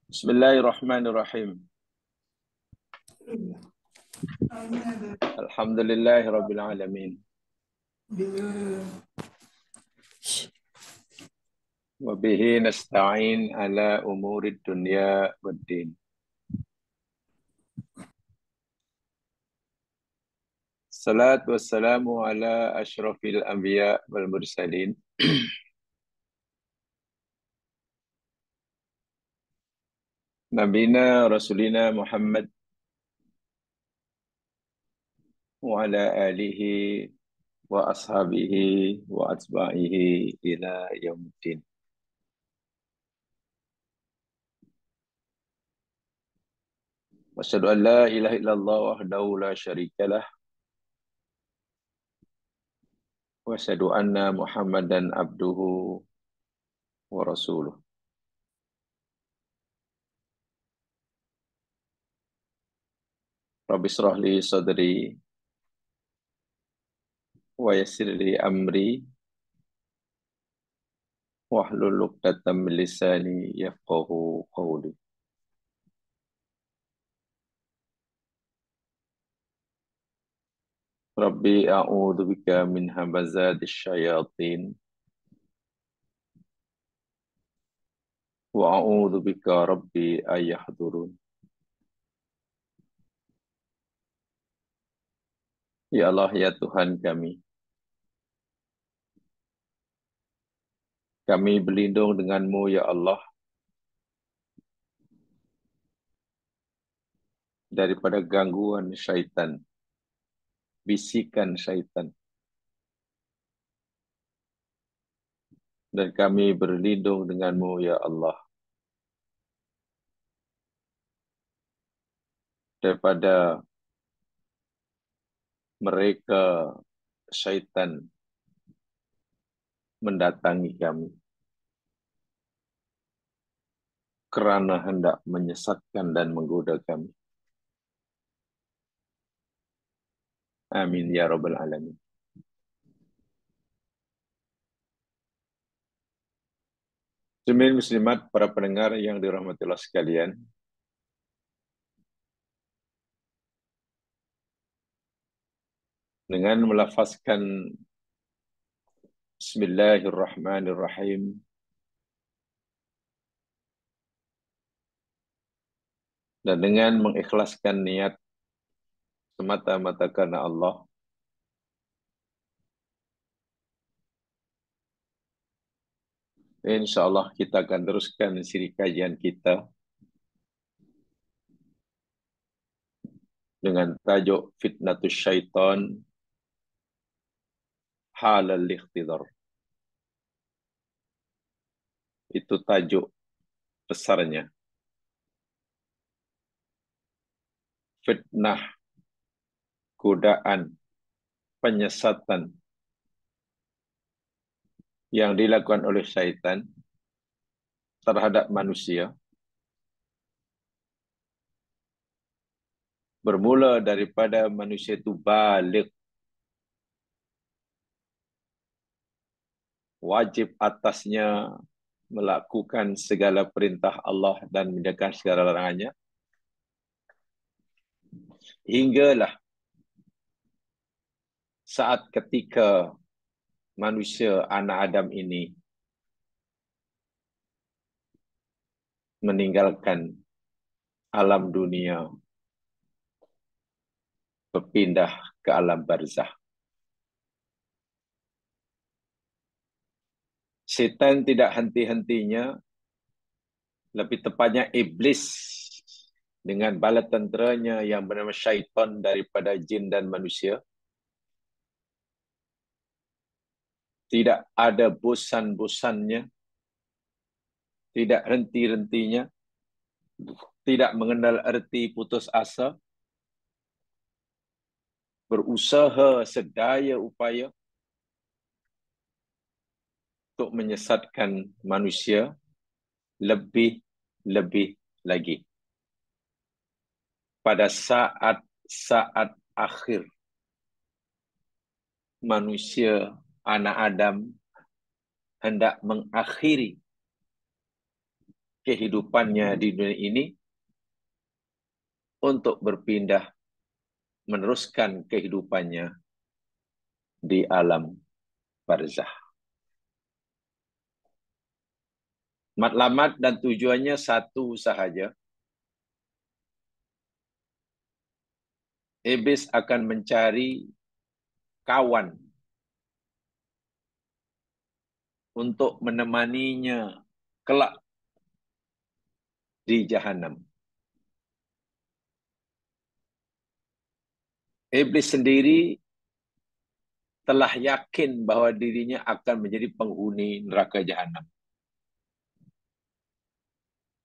Bismillahirrahmanirrahim. Alhamdulillahirabbil alamin. Wa bihi nasta'in ala umurid dunya waddin. Salatu wassalamu ala asyrafil anbiya wal mursalin. Nabina Rasulina Muhammad wa ala alihi wa ashabihi wa atba'ihi ila yaumiddin. Wa asyhadu an la ilaha illallah wahdahu la syarikalah wa asyhadu anna Muhammadan abduhu wa rasuluh. Rabbi shrah li sadri wa yassir li amri wahlul 'uqdatam min lisani yafqahu qawli. Rabbi a'udzu bika min hamazatis syayatin wa a'udzu bika rabbi ayahdurun. Ya Allah, ya Tuhan kami berlindung denganmu ya Allah daripada gangguan syaitan, bisikan syaitan. Dan kami berlindung denganmu ya Allah daripada mereka syaitan mendatangi kami kerana hendak menyesatkan dan menggoda kami. Amin ya rabbal alamin. Muslimin muslimat, para pendengar yang dirahmati Allah sekalian, dengan melafazkan Bismillahirrahmanirrahim dan dengan mengikhlaskan niat semata-mata karena Allah, insya-Allah kita akan teruskan siri kajian kita dengan tajuk Fitnatus Syaitan Halal Ikhtidar. Itu tajuk besarnya. Fitnah, godaan, penyesatan yang dilakukan oleh syaitan terhadap manusia bermula daripada manusia itu balik, wajib atasnya melakukan segala perintah Allah dan meninggalkan segala larangannya, hinggalah saat ketika manusia anak Adam ini meninggalkan alam dunia, berpindah ke alam barzah. Setan tidak henti-hentinya, lebih tepatnya iblis dengan bala tenteranya yang bernama syaitan daripada jin dan manusia, tidak ada bosan-bosannya, tidak henti-hentinya, tidak mengenal erti putus asa, berusaha sedaya upaya untuk menyesatkan manusia lebih-lebih lagi. Pada saat-saat akhir, manusia, anak Adam, hendak mengakhiri kehidupannya di dunia ini untuk berpindah meneruskan kehidupannya di alam barzah. Matlamat dan tujuannya satu sahaja. Iblis akan mencari kawan untuk menemaninya kelak di Jahannam. Iblis sendiri telah yakin bahwa dirinya akan menjadi penghuni neraka Jahannam.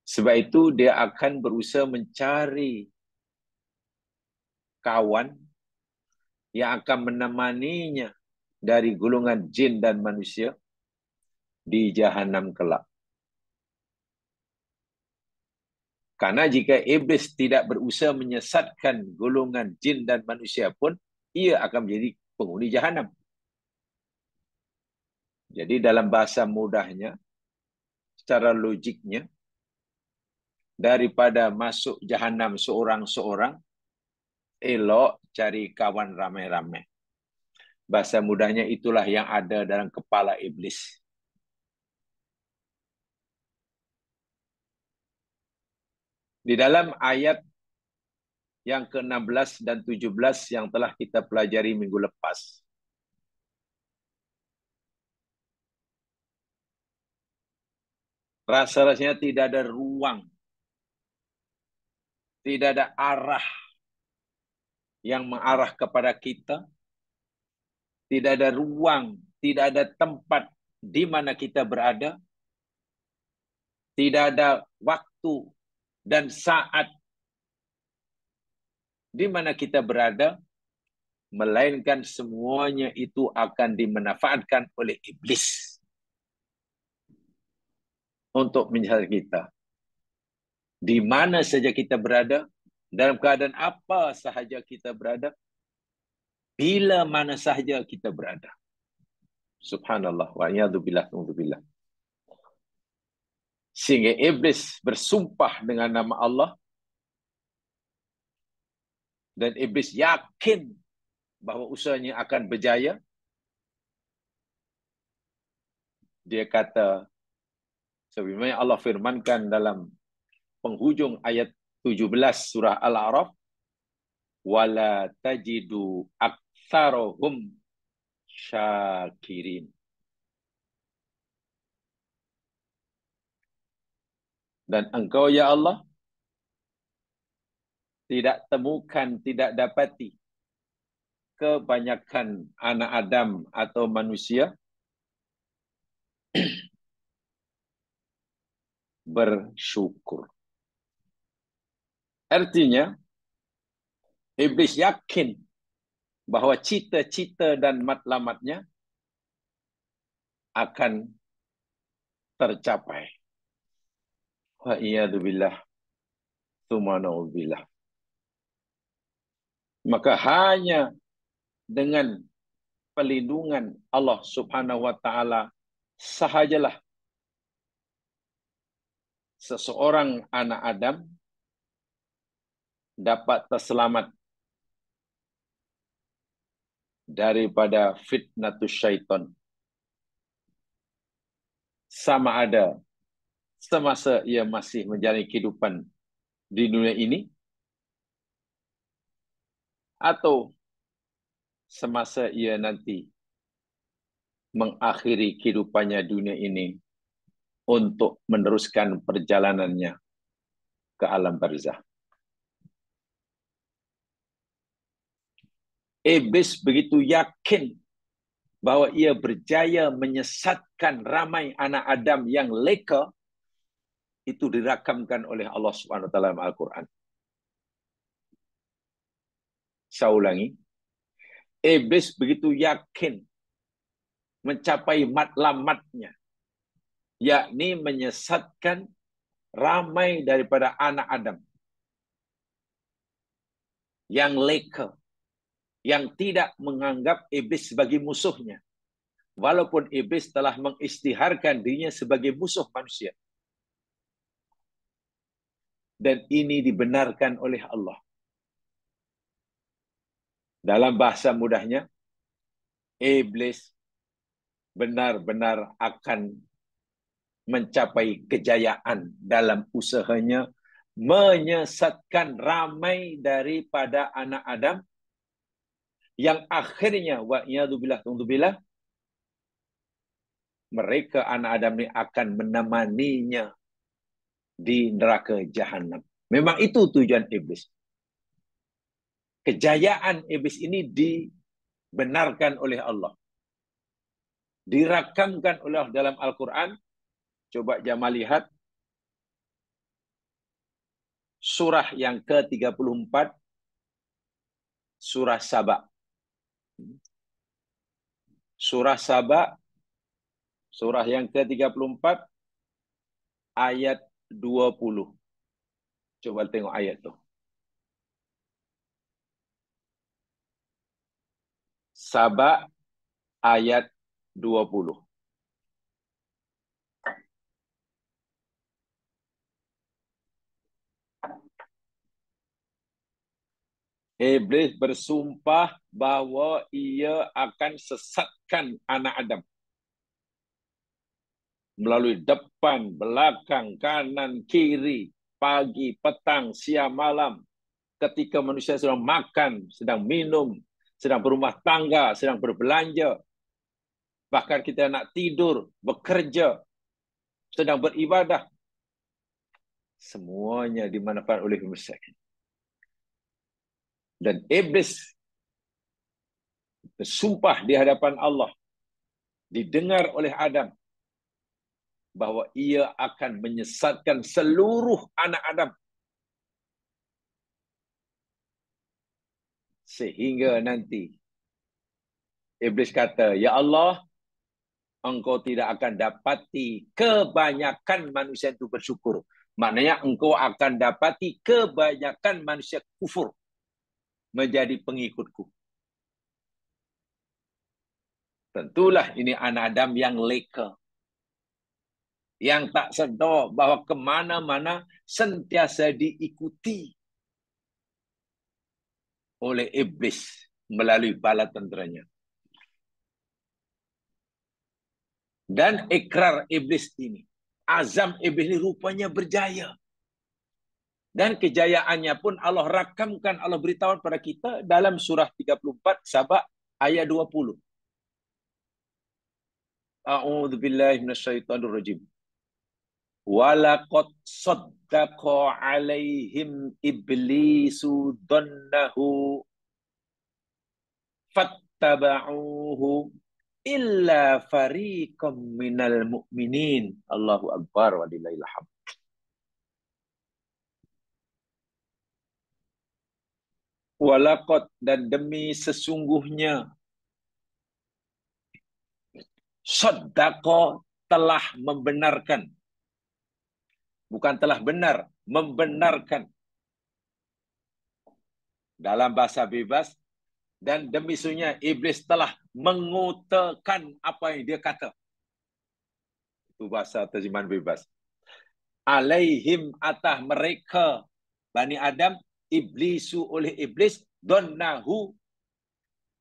Sebab itu dia akan berusaha mencari kawan yang akan menemaninya dari golongan jin dan manusia di Jahannam kelak. Karena jika iblis tidak berusaha menyesatkan golongan jin dan manusia pun, ia akan menjadi penghuni Jahannam. Jadi dalam bahasa mudahnya, secara logiknya, daripada masuk Jahannam seorang-seorang, elok cari kawan ramai-ramai. Bahasa mudahnya itulah yang ada dalam kepala iblis. Di dalam ayat yang ke-16 dan 17 yang telah kita pelajari minggu lepas, rasa-rasanya tidak ada ruang, tidak ada arah yang mengarah kepada kita, tidak ada ruang, tidak ada tempat di mana kita berada, tidak ada waktu dan saat di mana kita berada, melainkan semuanya itu akan dimanfaatkan oleh iblis untuk menyesatkan kita. Di mana saja kita berada, dalam keadaan apa sahaja kita berada, bila mana sahaja kita berada. Subhanallah wa a'udzubillah. Sehingga iblis bersumpah dengan nama Allah, dan iblis yakin bahawa usahanya akan berjaya. Dia kata, sebagaimana Allah firmankan dalam penghujung ayat 17 surah Al-A'raf, wala tajidu aktsarahum syakirin. Dan engkau ya Allah tidak temukan, tidak dapati kebanyakan anak Adam atau manusia bersyukur. Artinya, iblis yakin bahawa cita-cita dan matlamatnya akan tercapai. Wa iyadzubillah, tsumma na'udzubillah. Maka hanya dengan perlindungan Allah Subhanahu wa taala sahajalah seseorang anak Adam dapat terselamat daripada fitnatus syaitan. Sama ada semasa ia masih menjalani kehidupan di dunia ini, atau semasa ia nanti mengakhiri kehidupannya dunia ini untuk meneruskan perjalanannya ke alam barzah. Iblis begitu yakin bahwa ia berjaya menyesatkan ramai anak Adam yang leka, itu dirakamkan oleh Allah Subhanahu wa taala dalam Al-Quran. Saya ulangi. Iblis begitu yakin mencapai matlamatnya, yakni menyesatkan ramai daripada anak Adam yang leka, yang tidak menganggap iblis sebagai musuhnya, walaupun iblis telah mengisytiharkan dirinya sebagai musuh manusia. Dan ini dibenarkan oleh Allah. Dalam bahasa mudahnya, iblis benar-benar akan mencapai kejayaan dalam usahanya menyesatkan ramai daripada anak Adam yang akhirnya wa'iyadzubillah mereka anak Adam ini akan menemaninya di neraka jahanam. Memang itu tujuan iblis. Kejayaan iblis ini dibenarkan oleh Allah. Dirakamkan oleh Allah dalam Al-Quran. Coba Jamal lihat surah yang ke-34, surah Saba. Surah Saba, surah yang ke-34, ayat 20. Coba tengok ayat tu. Saba, ayat 20. Iblis bersumpah bahawa ia akan sesatkan anak Adam melalui depan, belakang, kanan, kiri, pagi, petang, siang, malam. Ketika manusia sedang makan, sedang minum, sedang berumah tangga, sedang berbelanja, bahkan kita nak tidur, bekerja, sedang beribadah, semuanya dimanfaatkan oleh manusia. Dan iblis bersumpah di hadapan Allah, didengar oleh Adam, bahawa ia akan menyesatkan seluruh anak Adam. Sehingga nanti iblis kata, "Ya Allah, engkau tidak akan dapati kebanyakan manusia itu bersyukur." Maknanya engkau akan dapati kebanyakan manusia kufur menjadi pengikutku. Tentulah ini anak Adam yang leka, yang tak sedar bahawa kemana-mana sentiasa diikuti oleh iblis melalui bala tenteranya. Dan ikrar iblis ini, azam iblis ini rupanya berjaya. Dan kejayaannya pun Allah rakamkan, Allah beritahu kepada kita dalam surah 34 Sabah ayat 20. A'udzu billahi minasyaitonir rajim. Walaqad saddaqa 'alaihim iblisu dhannahu fattaba'uhu illa fariqam minal mu'minin. Allahu akbar wa lillahil hamd. Walaqad, dan demi sesungguhnya, saddaqa, telah membenarkan. Bukan telah benar, membenarkan. Dalam bahasa bebas, dan demi sesungguhnya iblis telah mengutakan apa yang dia kata. Itu bahasa terjemahan bebas. Alaihim, atas mereka Bani Adam, iblisu, oleh iblis, donnahu,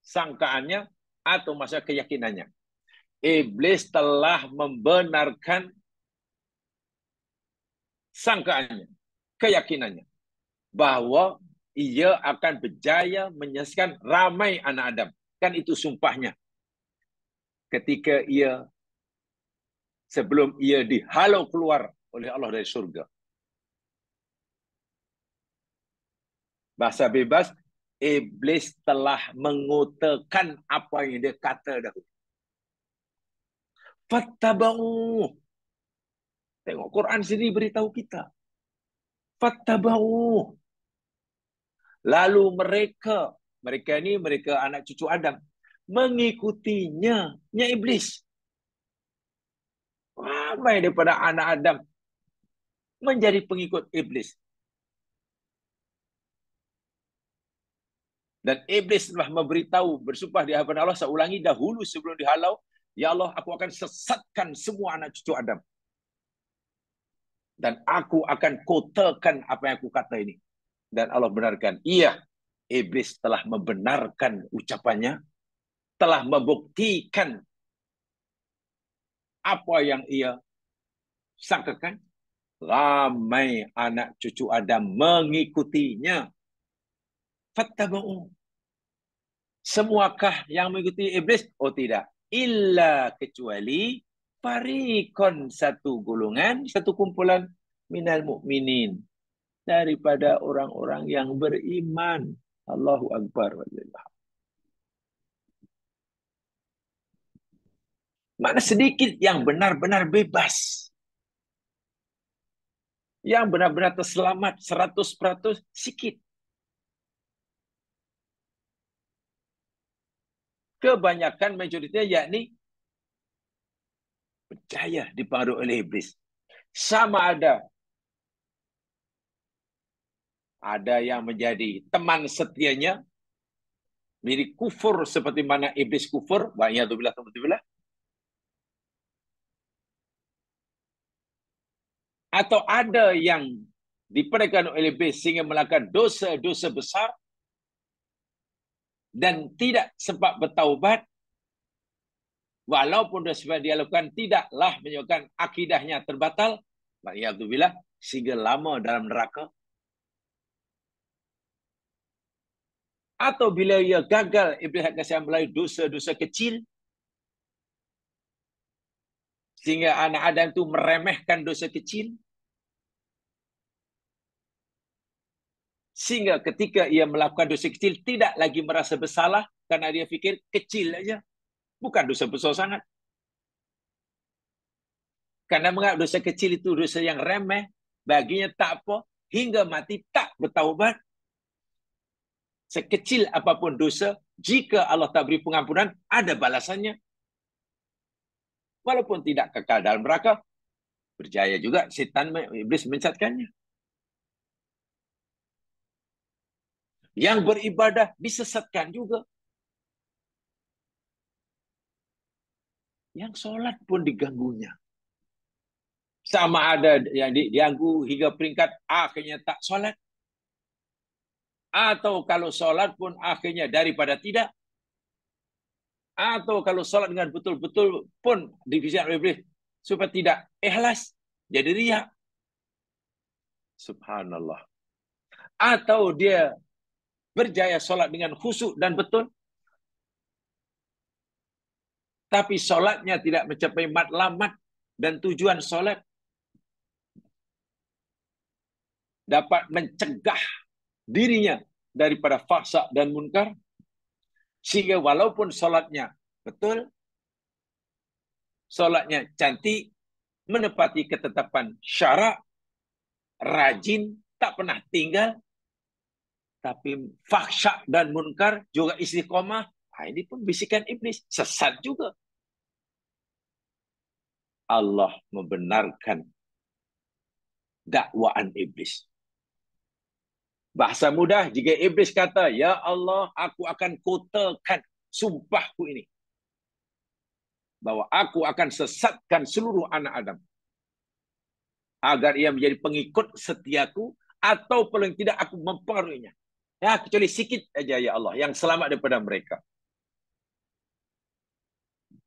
sangkaannya atau masa keyakinannya. Iblis telah membenarkan sangkaannya, keyakinannya, bahawa ia akan berjaya menyesatkan ramai anak Adam. Kan itu sumpahnya. Ketika ia, sebelum ia dihalau keluar oleh Allah dari surga. Bahasa bebas, iblis telah mengutakan apa yang dia kata dahulu. Fattaba'u. Tengok Quran sendiri beritahu kita. Fattaba'u. Lalu mereka ini mereka anak cucu Adam, mengikutinya, iblis. Ramai daripada anak Adam menjadi pengikut iblis. Dan iblis telah memberitahu, bersumpah di hadapan Allah, saya ulangi dahulu sebelum dihalau, ya Allah, aku akan sesatkan semua anak cucu Adam. Dan aku akan kotakan apa yang aku kata ini. Dan Allah benarkan. Iya, iblis telah membenarkan ucapannya. Telah membuktikan apa yang ia sangkakan. Ramai anak cucu Adam mengikutinya. Fattaba'u. Semuakah yang mengikuti iblis? Oh tidak. Illa kecuali farikon, satu golongan, satu kumpulan minal mu'minin. Daripada orang-orang yang beriman. Allahu Akbar. Mana sedikit yang benar-benar bebas. Yang benar-benar terselamat 100% sikit. Kebanyakan majoritinya yakni percaya dipengaruhi oleh iblis. Sama ada yang menjadi teman setianya, mirip kufur seperti mana iblis kufur, wa'iyadzubillah, atau ada yang diperintahkan oleh iblis sehingga melakukan dosa-dosa besar dan tidak sempat bertaubat, walaupun dosa dia lakukan tidaklah menyebabkan akidahnya terbatal, wa'iyadzubillah, sehingga lama dalam neraka. Atau bila ia gagal, iblis akan kasih melalui dosa-dosa kecil, sehingga anak Adam itu meremehkan dosa kecil, sehingga ketika ia melakukan dosa kecil tidak lagi merasa bersalah karena dia fikir kecil aja, bukan dosa besar sangat. Karena menganggap dosa kecil itu dosa yang remeh, baginya tak apa, hingga mati tak bertaubat. Sekecil apapun dosa, jika Allah tak beri pengampunan, ada balasannya. Walaupun tidak kekal dalam neraka, berjaya juga setan iblis menyesatkannya. Yang beribadah disesatkan juga. Yang sholat pun diganggunya. Sama ada yang diganggu hingga peringkat akhirnya tak sholat. Atau kalau sholat pun akhirnya daripada tidak. Atau kalau sholat dengan betul-betul pun division oleh iblis supaya tidak ikhlas, jadi riak. Subhanallah. Atau dia berjaya sholat dengan khusyuk dan betul, tapi sholatnya tidak mencapai matlamat dan tujuan sholat dapat mencegah dirinya daripada fahsya dan munkar, sehingga walaupun sholatnya betul, sholatnya cantik, menepati ketetapan syarak, rajin, tak pernah tinggal, tapi fahsya dan munkar juga istiqomah, ini pun bisikan iblis, sesat juga. Allah membenarkan dakwaan iblis. Bahasa mudah, jika iblis kata, ya Allah, aku akan kotakan sumpahku ini, bahwa aku akan sesatkan seluruh anak Adam, agar ia menjadi pengikut setiaku, atau paling tidak aku mempengaruhinya. Ya, kecuali sikit aja ya Allah, yang selamat daripada mereka.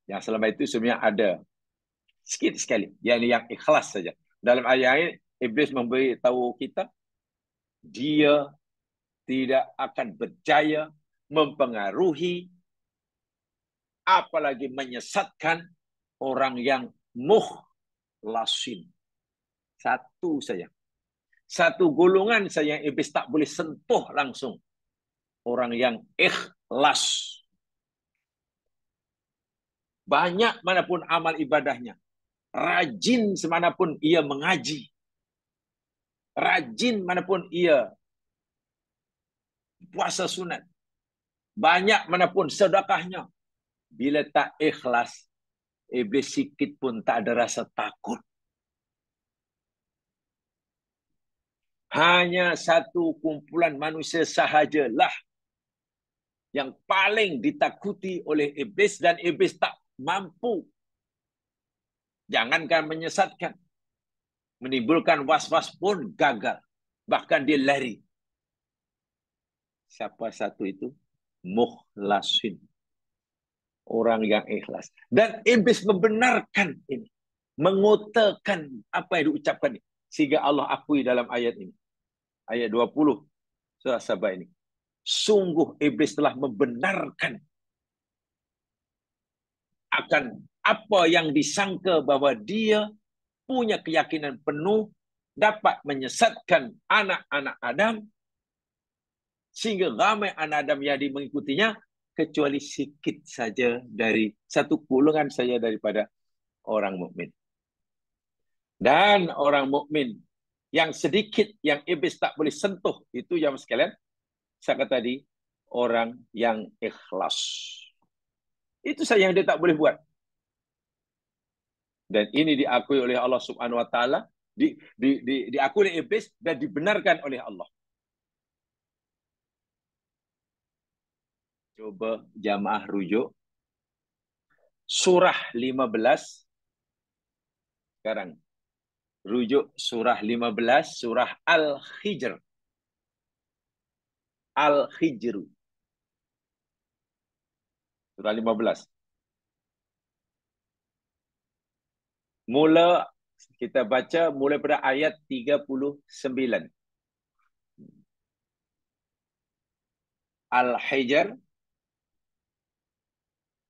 Yang selamat itu sebenarnya ada sikit sekali, yang ikhlas saja. Dalam ayat ini, iblis memberitahu kita, dia tidak akan berjaya mempengaruhi, apalagi menyesatkan orang yang mukhlasin. Satu saja. Satu golongan saja yang iblis tak boleh sentuh langsung. Orang yang ikhlas. Banyak manapun amal ibadahnya. Rajin semanapun ia mengaji. Rajin manapun ia puasa sunat. Banyak manapun sedekahnya. Bila tak ikhlas, iblis sikit pun tak ada rasa takut. Hanya satu kumpulan manusia sahajalah yang paling ditakuti oleh iblis, dan iblis tak mampu. Jangankan menyesatkan, menimbulkan was-was pun gagal. Bahkan dia lari. Siapa satu itu? Mukhlasin. Orang yang ikhlas. Dan iblis membenarkan ini. Mengutakan apa yang diucapkan ini. Sehingga Allah akui dalam ayat ini. Ayat 20 surah Sabah ini. Sungguh iblis telah membenarkan akan apa yang disangka bahwa dia punya keyakinan penuh dapat menyesatkan anak-anak Adam sehingga ramai anak Adam yang mengikutinya kecuali sikit saja dari satu golongan saja daripada orang mukmin. Dan orang mukmin yang sedikit yang iblis tak boleh sentuh itu yang sekalian saya kata tadi orang yang ikhlas. Itu saja yang dia tak boleh buat. Dan ini diakui oleh Allah Subhanahu Wa Taala, diakui oleh iblis dan dibenarkan oleh Allah. Coba jamaah rujuk surah 15 sekarang. Rujuk surah 15, surah Al-Hijr. Al-Hijr. Surah 15. Mula kita baca mulai pada ayat 39. Al-Hijr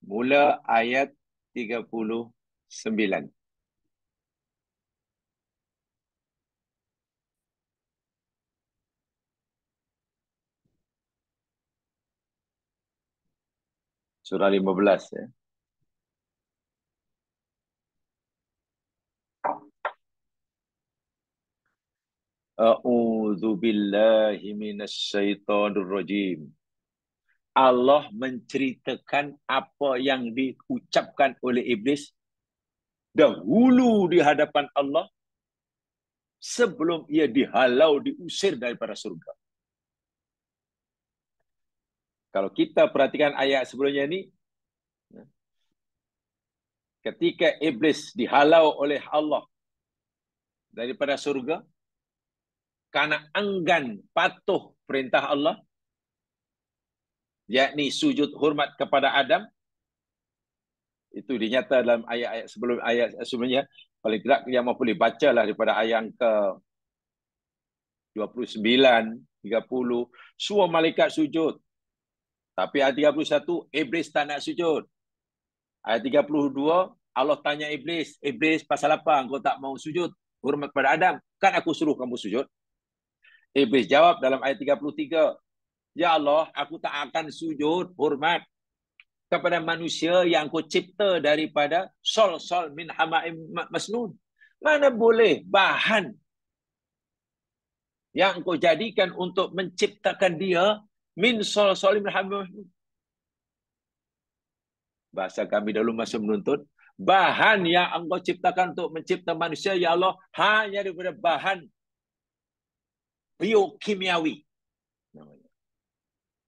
mula ayat 39. Surah 15 ya. A'udzu billahi minasyaitonir rajim. Allah menceritakan apa yang diucapkan oleh iblis dahulu di hadapan Allah sebelum ia dihalau, diusir daripada surga. Kalau kita perhatikan ayat sebelumnya ini, ketika iblis dihalau oleh Allah daripada surga, karena enggan patuh perintah Allah, yakni sujud hormat kepada Adam, itu dinyata dalam ayat-ayat sebelumnya. Paling tidak yang mau boleh bacalah daripada ayat ke 29, 30, semua malaikat sujud. Tapi ayat 31, iblis tak nak sujud. Ayat 32, Allah tanya iblis, iblis pasal apa engkau tak mau sujud hormat kepada Adam? Kan aku suruh kamu sujud. Iblis jawab dalam ayat 33, ya Allah, aku tak akan sujud hormat kepada manusia yang kau cipta daripada sol min hama'im masnun. Mana boleh bahan yang kau jadikan untuk menciptakan dia min sol min hama'im masnun. Bahasa kami dahulu masa menuntut, bahan yang engkau ciptakan untuk mencipta manusia, ya Allah, hanya daripada bahan biokimiawi.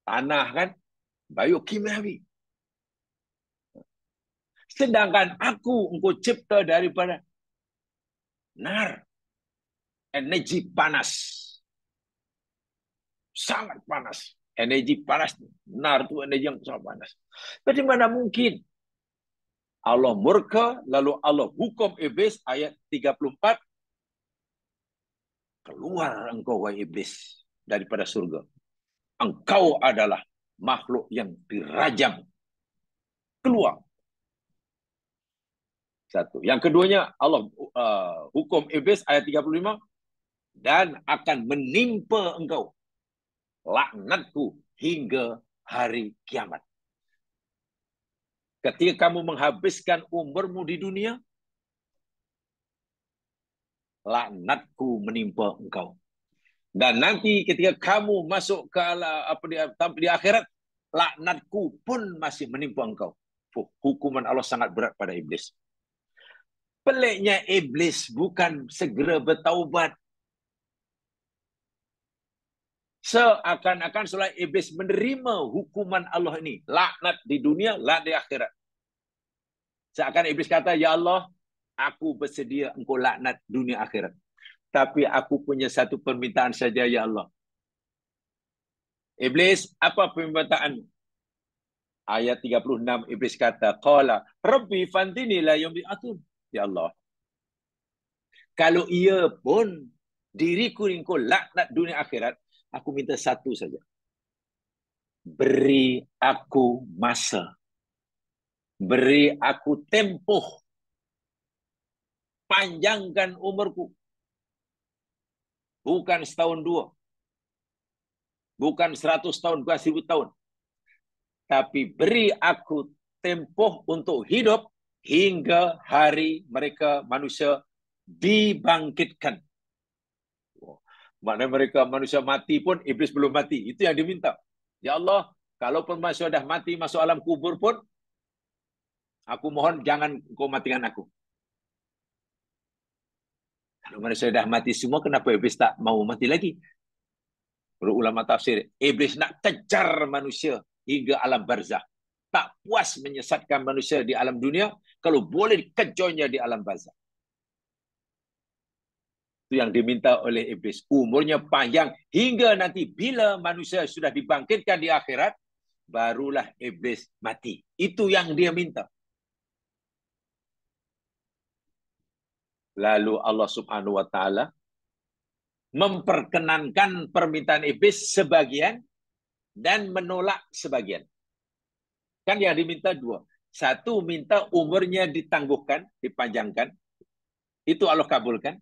Tanah kan, biokimiawi. Sedangkan aku engkau cipta daripada nar, energi panas. Sangat panas. Energi panas. Nar itu energi yang sangat panas. Bagaimana mungkin Allah murka, lalu Allah hukum iblis, ayat 34, keluar engkau wahai iblis daripada surga. Engkau adalah makhluk yang dirajam. Keluar. Satu. Yang keduanya, Allah hukum iblis, ayat 35, dan akan menimpa engkau laknatku hingga hari kiamat. Ketika kamu menghabiskan umurmu di dunia, laknatku menimpa engkau. Dan nanti ketika kamu masuk ke di akhirat, laknatku pun masih menimpa engkau. Hukuman Allah sangat berat pada iblis. Peliknya iblis bukan segera bertaubat. Seakan-akan seolah iblis menerima hukuman Allah ini. Laknat di dunia, laknat di akhirat. Seakan iblis kata, ya Allah, aku bersedia engkau laknat dunia akhirat. Tapi aku punya satu permintaan saja, ya Allah. Iblis, apa permintaanmu? Ayat 36, Iblis kata, Qala, Rabbi fandini la yumbi'atun. Ya Allah, kalau ia pun diriku engkau laknat dunia akhirat, aku minta satu saja. Beri aku masa. Beri aku tempoh. Panjangkan umurku. Bukan setahun dua. Bukan 100 tahun, bukan 1000 tahun. Tapi beri aku tempoh untuk hidup hingga hari mereka manusia dibangkitkan. Maknanya mereka manusia mati pun, iblis belum mati. Itu yang diminta. Ya Allah, kalau manusia dah mati masuk alam kubur pun, aku mohon jangan kau matikan aku. Kalau manusia dah mati semua, kenapa iblis tak mau mati lagi? Menurut ulama tafsir, iblis nak kejar manusia hingga alam barzah. Tak puas menyesatkan manusia di alam dunia, kalau boleh kejarnya di alam barzah. Itu yang diminta oleh iblis. Umurnya panjang hingga nanti bila manusia sudah dibangkitkan di akhirat, barulah iblis mati. Itu yang dia minta. Lalu Allah Subhanahu wa taala memperkenankan permintaan iblis sebagian dan menolak sebagian. Kan yang diminta dua. Satu, minta umurnya ditangguhkan, dipanjangkan. Itu Allah kabulkan.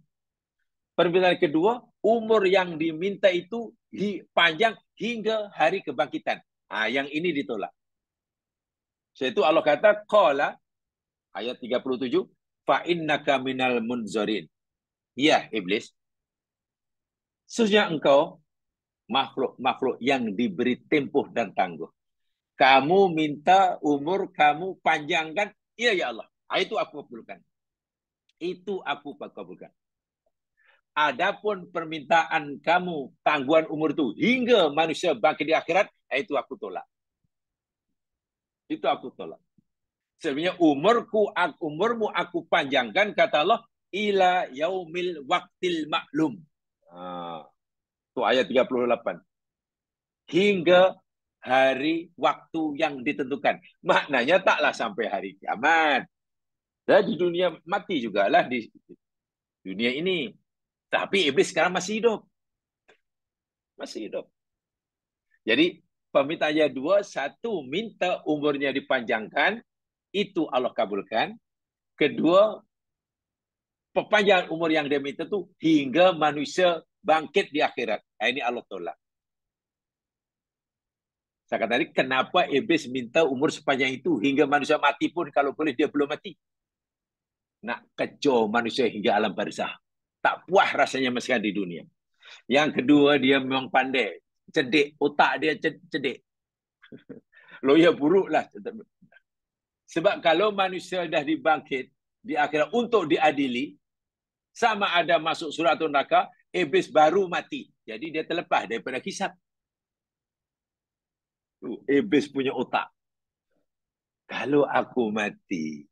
Permintaan kedua, umur yang diminta itu panjang hingga hari kebangkitan. Yang ini ditolak. Setelah itu Allah kata, Qala, ayat 37, fa'innaka minal munzarin. Ya, iblis. Sesungguhnya engkau makhluk-makhluk yang diberi tempoh dan tangguh. Kamu minta umur kamu panjangkan, iya ya Allah. Itu aku kabulkan. Itu aku kabulkan. Adapun permintaan kamu tangguhan umur itu hingga manusia bangkit di akhirat, itu aku tolak. Itu aku tolak. Sebenarnya umurmu aku panjangkan, kata Allah, ila yaumil waktil maklum. Itu ayat 38. Hingga hari waktu yang ditentukan. Maknanya taklah sampai hari kiamat. Dan di dunia mati jugalah di dunia ini. Tapi iblis sekarang masih hidup. Masih hidup. Jadi permintaannya dua. Satu, minta umurnya dipanjangkan. Itu Allah kabulkan. Kedua, perpanjangan umur yang dia minta itu hingga manusia bangkit di akhirat. Ini Allah tolak. Saya kata tadi, kenapa iblis minta umur sepanjang itu hingga manusia mati pun kalau boleh dia belum mati? Nak kejar manusia hingga alam barzah. Tak puas rasanya masih di dunia. Yang kedua, dia memang pandai. Cedik. Otak dia cedik. Lawyer buruk lah. Sebab kalau manusia dah dibangkit di akhirat untuk diadili, sama ada masuk surga atau neraka, iblis baru mati. Jadi dia terlepas daripada hisab. Iblis punya otak. Kalau aku mati,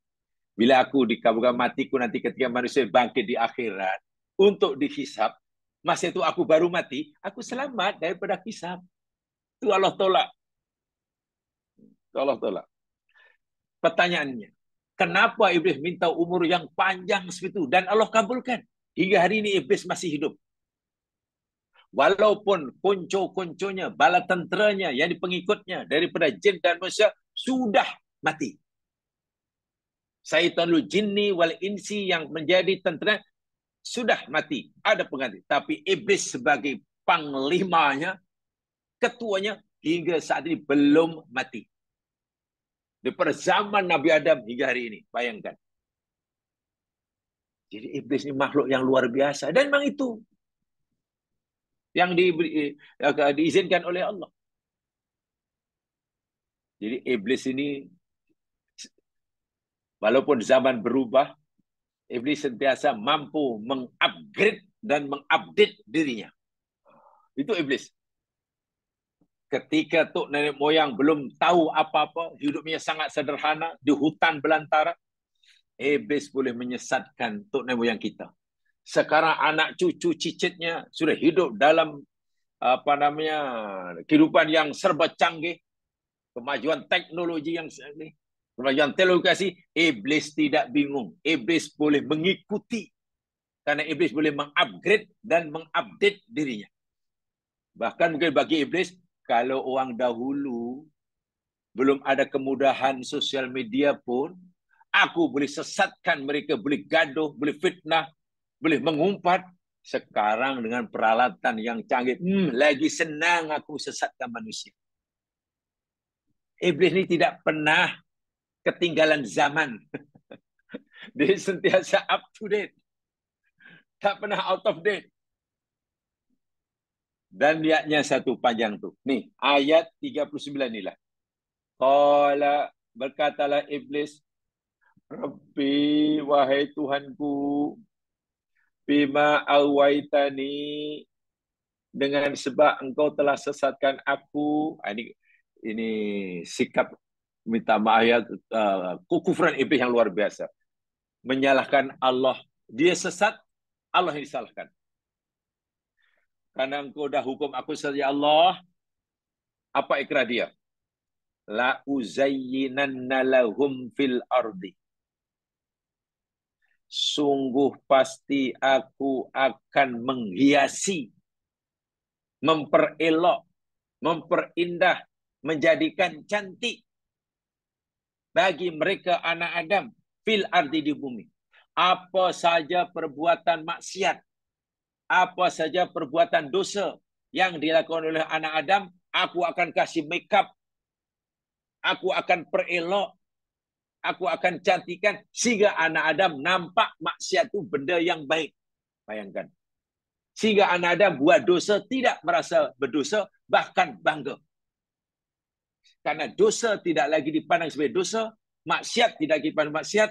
bila aku dikabulkan matiku nanti ketika manusia bangkit di akhirat untuk dihisab, masa itu aku baru mati, aku selamat daripada hisab. Itu Allah tolak. Itu Allah tolak. Pertanyaannya, kenapa iblis minta umur yang panjang seperti itu dan Allah kabulkan? Hingga hari ini iblis masih hidup. Walaupun konco-konconya, bala tenteranya, yang pengikutnya daripada jin dan manusia sudah mati. Syaitanul jinni wal insi yang menjadi tentera sudah mati. Ada pengganti. Tapi iblis sebagai panglimanya, ketuanya, hingga saat ini belum mati. Daripada zaman Nabi Adam hingga hari ini. Bayangkan. Jadi iblis ini makhluk yang luar biasa. Dan memang itu yang diizinkan oleh Allah. Jadi iblis ini, walaupun zaman berubah, iblis sentiasa mampu mengupgrade dan mengupdate dirinya. Itu iblis. Ketika tok nenek moyang belum tahu apa-apa, hidupnya sangat sederhana di hutan belantara, iblis boleh menyesatkan tok nenek moyang kita. Sekarang anak cucu cicitnya sudah hidup dalam kehidupan yang serba canggih, kemajuan teknologi yang canggih, kemajuan teknologi. Iblis tidak bingung. Iblis boleh mengikuti karena iblis boleh mengupgrade dan mengupdate dirinya. Bahkan mungkin bagi iblis, kalau orang dahulu belum ada kemudahan sosial media pun, aku boleh sesatkan mereka, boleh gaduh, boleh fitnah, boleh mengumpat. Sekarang dengan peralatan yang canggih, lagi senang aku sesatkan manusia. Iblis ini tidak pernah ketinggalan zaman. Dia sentiasa up to date. Tak pernah out of date. Dan lihatnya satu panjang tu. Nih, ayat 39 inilah. Qala, berkatalah iblis, Rabbi, wahai Tuhanku, bima awaitani, dengan sebab engkau telah sesatkan aku. Ini sikap minta maaf ya, kekufuran iblis yang luar biasa. Menyalahkan Allah. Dia sesat, Allah yang disalahkan. Karena engkau dah hukum aku saja Allah, apa ikrar dia? La uzayyinanna lahum fil ardi. Sungguh pasti aku akan menghiasi, memperelok, memperindah, menjadikan cantik bagi mereka anak Adam fil ardi, di bumi. Apa saja perbuatan maksiat, apa saja perbuatan dosa yang dilakukan oleh anak Adam, aku akan kasih make up, aku akan perelok, aku akan cantikan sehingga anak Adam nampak maksiat itu benda yang baik. Bayangkan. Sehingga anak Adam buat dosa tidak merasa berdosa, bahkan bangga. Karena dosa tidak lagi dipandang sebagai dosa, maksiat tidak lagi dipandang maksiat,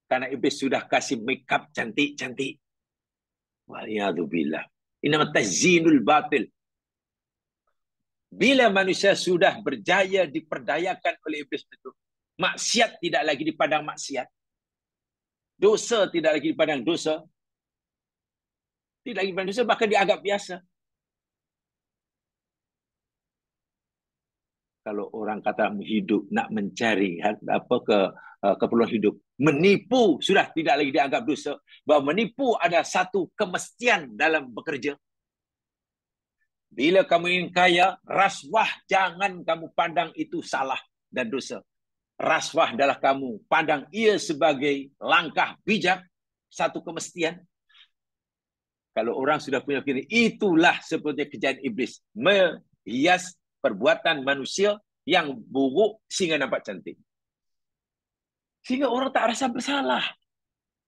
karena iblis sudah kasih make up cantik-cantik. Waliyadzubillah. Ini nama tazinul batil. Bila manusia sudah berjaya diperdayakan oleh iblis itu, maksiat tidak lagi dipandang maksiat, dosa tidak lagi dipandang dosa, tidak lagi dipandang dosa, bahkan dianggap biasa. Kalau orang kata hidup, nak mencari keperluan hidup, menipu sudah tidak lagi dianggap dosa. Bahawa menipu ada satu kemestian dalam bekerja. Bila kamu ingin kaya, rasuah jangan kamu pandang itu salah dan dosa. Rasuah adalah kamu pandang ia sebagai langkah bijak, satu kemestian. Kalau orang sudah punya pikiran, itulah sebenarnya kejadian iblis. Menghias perbuatan manusia yang buruk sehingga nampak cantik. Sehingga orang tak rasa bersalah.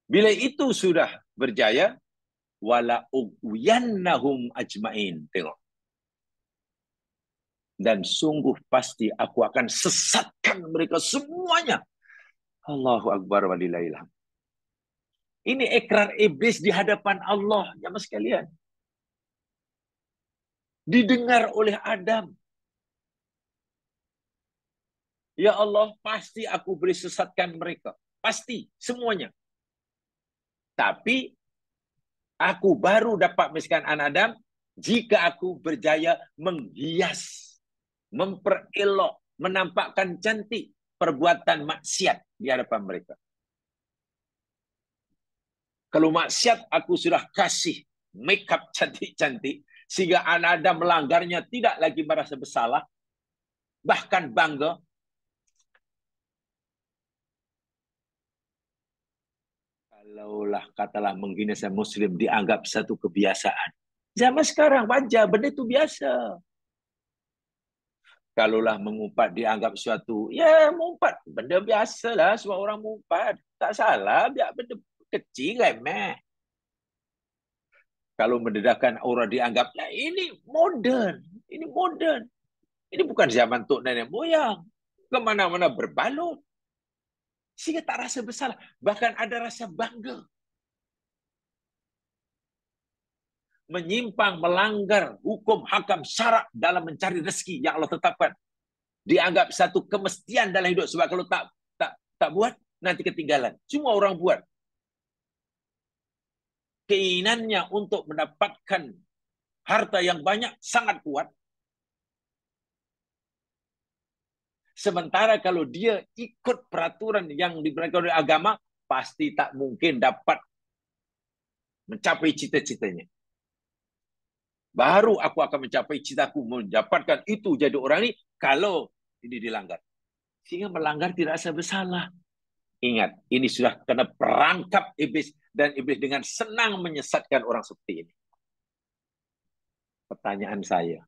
Bila itu sudah berjaya, wala ughwiyannahum ajmain. Tengok. Dan sungguh pasti aku akan sesatkan mereka semuanya. Allahu Akbar walillahil hamd. Ini ikrar iblis di hadapan Allah, jemaah sekalian. Didengar oleh Adam. Ya Allah, pasti aku boleh sesatkan mereka. Pasti, semuanya. Tapi, aku baru dapat miskan anak Adam jika aku berjaya menghias, memperelok, menampakkan cantik perbuatan maksiat di hadapan mereka. Kalau maksiat, aku sudah kasih make up cantik-cantik, sehingga anak Adam melanggarnya tidak lagi merasa bersalah, bahkan bangga. Kalaulah katalah menghina saya Muslim dianggap satu kebiasaan. Zaman sekarang wajar, benda itu biasa. Kalaulah mengumpat dianggap suatu, ya mengumpat, benda biasalah, semua orang mengumpat. Tak salah, biar benda kecil, remeh. Kalau mendedahkan orang dianggap, ya ini modern. Ini modern. Ini bukan zaman tok nenek moyang. Kemana-mana berbalut. Sehingga tak rasa bersalah. Bahkan ada rasa bangga. Menyimpang, melanggar hukum hakam syarak dalam mencari rezeki yang Allah tetapkan. Dianggap satu kemestian dalam hidup. Sebab kalau tak buat, nanti ketinggalan. Semua orang buat. keinginannya untuk mendapatkan harta yang banyak sangat kuat. Sementara kalau dia ikut peraturan yang diberikan oleh agama, pasti tak mungkin dapat mencapai cita-citanya. Baru aku akan mencapai citaku, mendapatkan itu jadi orang ini, kalau ini dilanggar. Sehingga melanggar tidak rasa bersalah. Ingat, ini sudah kena perangkap iblis, dan iblis dengan senang menyesatkan orang seperti ini. Pertanyaan saya,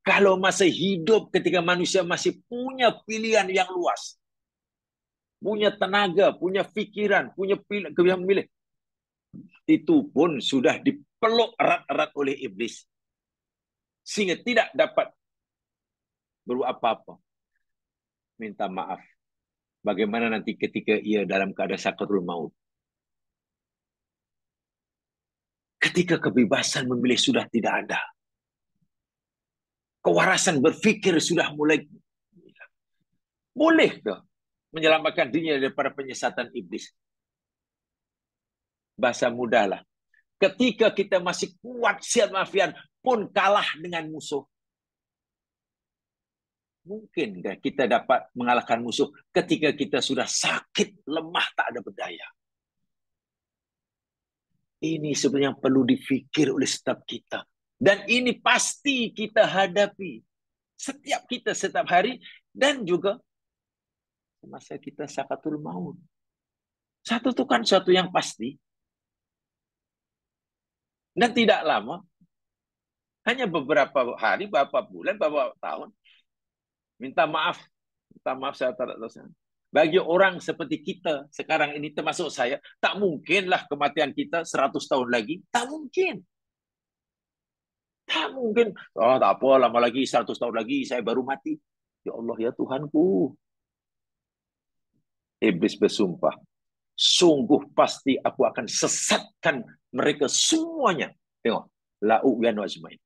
kalau masih hidup ketika manusia masih punya pilihan yang luas, punya tenaga, punya pikiran, punya pilihan memilih, itu pun sudah dipeluk erat-erat oleh iblis, sehingga tidak dapat berbuat apa-apa. Minta maaf. Bagaimana nanti ketika ia dalam keadaan sakaratul maut? Ketika kebebasan memilih sudah tidak ada, kewarasan berpikir sudah mulai hilang. Bolehkah menyelamatkan dirinya daripada penyesatan iblis? Bahasa mudah lah. Ketika kita masih kuat siat mafian pun kalah dengan musuh. Mungkinkah kita dapat mengalahkan musuh ketika kita sudah sakit, lemah, tak ada berdaya? Ini sebenarnya perlu dipikir oleh setiap kita. Dan ini pasti kita hadapi. Setiap kita, setiap hari. Dan juga masa kita sakaratul maut. Satu itu kan suatu yang pasti. Dan tidak lama. Hanya beberapa hari, beberapa bulan, beberapa tahun. Minta maaf. Minta maaf saya tak dosa. Bagi orang seperti kita sekarang ini, termasuk saya, tak mungkinlah kematian kita 100 tahun lagi. Tak mungkin. Tak mungkin. Oh, tak apa, lama lagi, 100 tahun lagi, saya baru mati. Ya Allah, ya Tuhanku. Iblis bersumpah, sungguh pasti aku akan sesatkan mereka semuanya. Tengok, la'u'yan wajmain.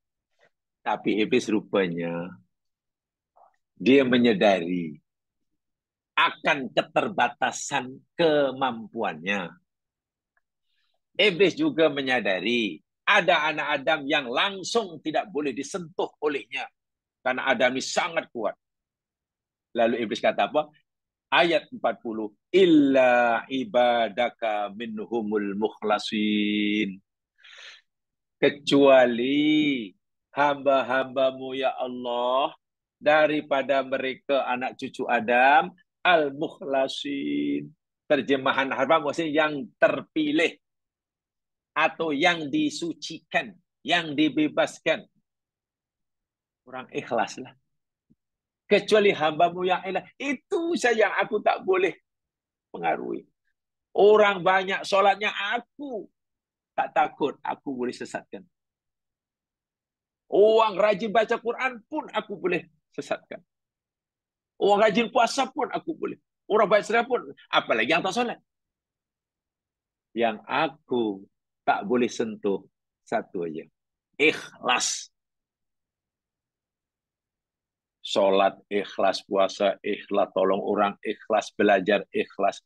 Tapi iblis rupanya, dia menyadari akan keterbatasan kemampuannya. Iblis juga menyadari ada anak Adam yang langsung tidak boleh disentuh olehnya. Karena Adam ini sangat kuat. Lalu iblis kata apa? Ayat 40. Illa ibadaka minhumul mukhlasin. Kecuali hamba-hambamu ya Allah, daripada mereka anak cucu Adam, al-mukhlasin. Terjemahan hamba maksudnya yang terpilih atau yang disucikan, yang dibebaskan. Orang ikhlas lah. Kecuali hambamu yang ikhlas. Itu saja yang aku tak boleh pengaruhi. Orang banyak solatnya, aku tak takut aku boleh sesatkan. Orang rajin baca Quran pun aku boleh sesatkan. Orang rajin puasa pun aku boleh. Orang baik sedekah pun, apalagi yang tak solat. Yang aku tak boleh sentuh satu aja. Ikhlas. Solat ikhlas, puasa ikhlas, tolong orang ikhlas, belajar ikhlas,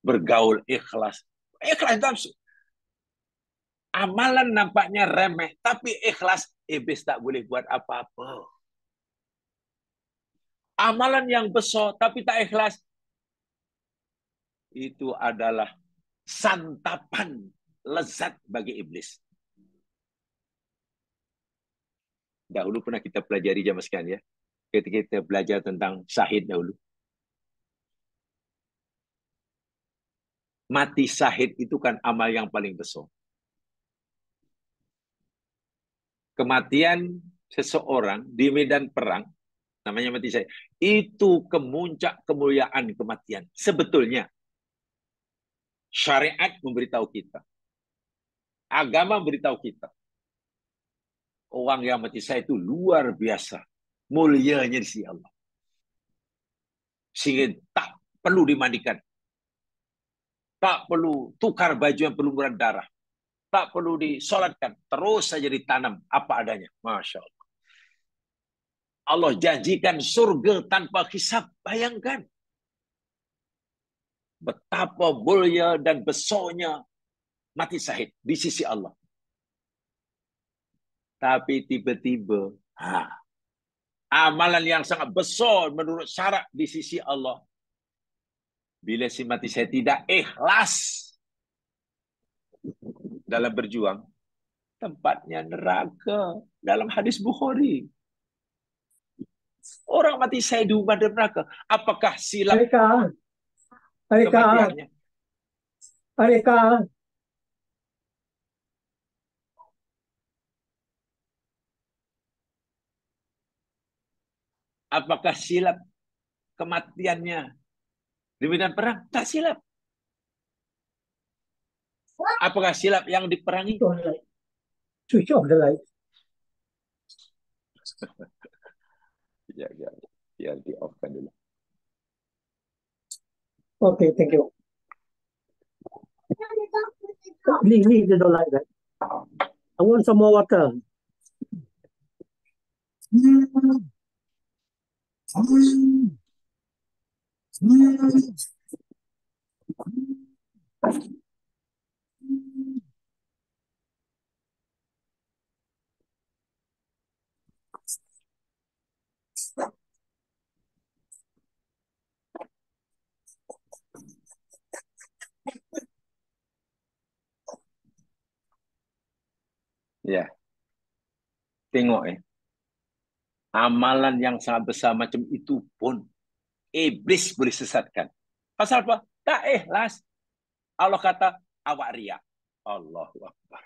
bergaul ikhlas. Ikhlas dalam amalan nampaknya remeh, tapi ikhlas, iblis tak boleh buat apa-apa. Amalan yang besar tapi tak ikhlas, itu adalah santapan lezat bagi iblis. Dahulu pernah kita pelajari jamaah sekalian ya. Ketika kita belajar tentang syahid dahulu. Mati syahid itu kan amal yang paling besar. Kematian seseorang di medan perang, namanya mati syahid, itu kemuncak kemuliaan kematian. Sebetulnya, syariat memberitahu kita. Agama memberitahu kita. Orang yang mati syahid itu luar biasa. Mulianya di sisi Allah. Sehingga tak perlu dimandikan. Tak perlu tukar baju yang perlu darah. Tak perlu disolatkan. Terus saja ditanam apa adanya. Masya Allah. Allah janjikan surga tanpa hisab. Bayangkan. Betapa mulia dan besarnya mati syahid di sisi Allah. Tapi tiba-tiba, amalan yang sangat besar menurut syarat di sisi Allah. Bila si mati syahid tidak ikhlas dalam berjuang, tempatnya neraka. Dalam hadis Bukhari. Orang mati syahid di rumah neraka. Apakah silap kematiannya? Apakah silap kematiannya di medan perang? Tak silap. Apakah silap yang diperangi? Switch off the light. Ya, di off-kan dulu. Okay, thank you. Leave the door like that. I want some more water. Ya. Tengok amalan yang sangat besar macam itu pun iblis boleh sesatkan. Pasal apa? Tak ikhlas. Allah kata awak riak. Allahu Akbar.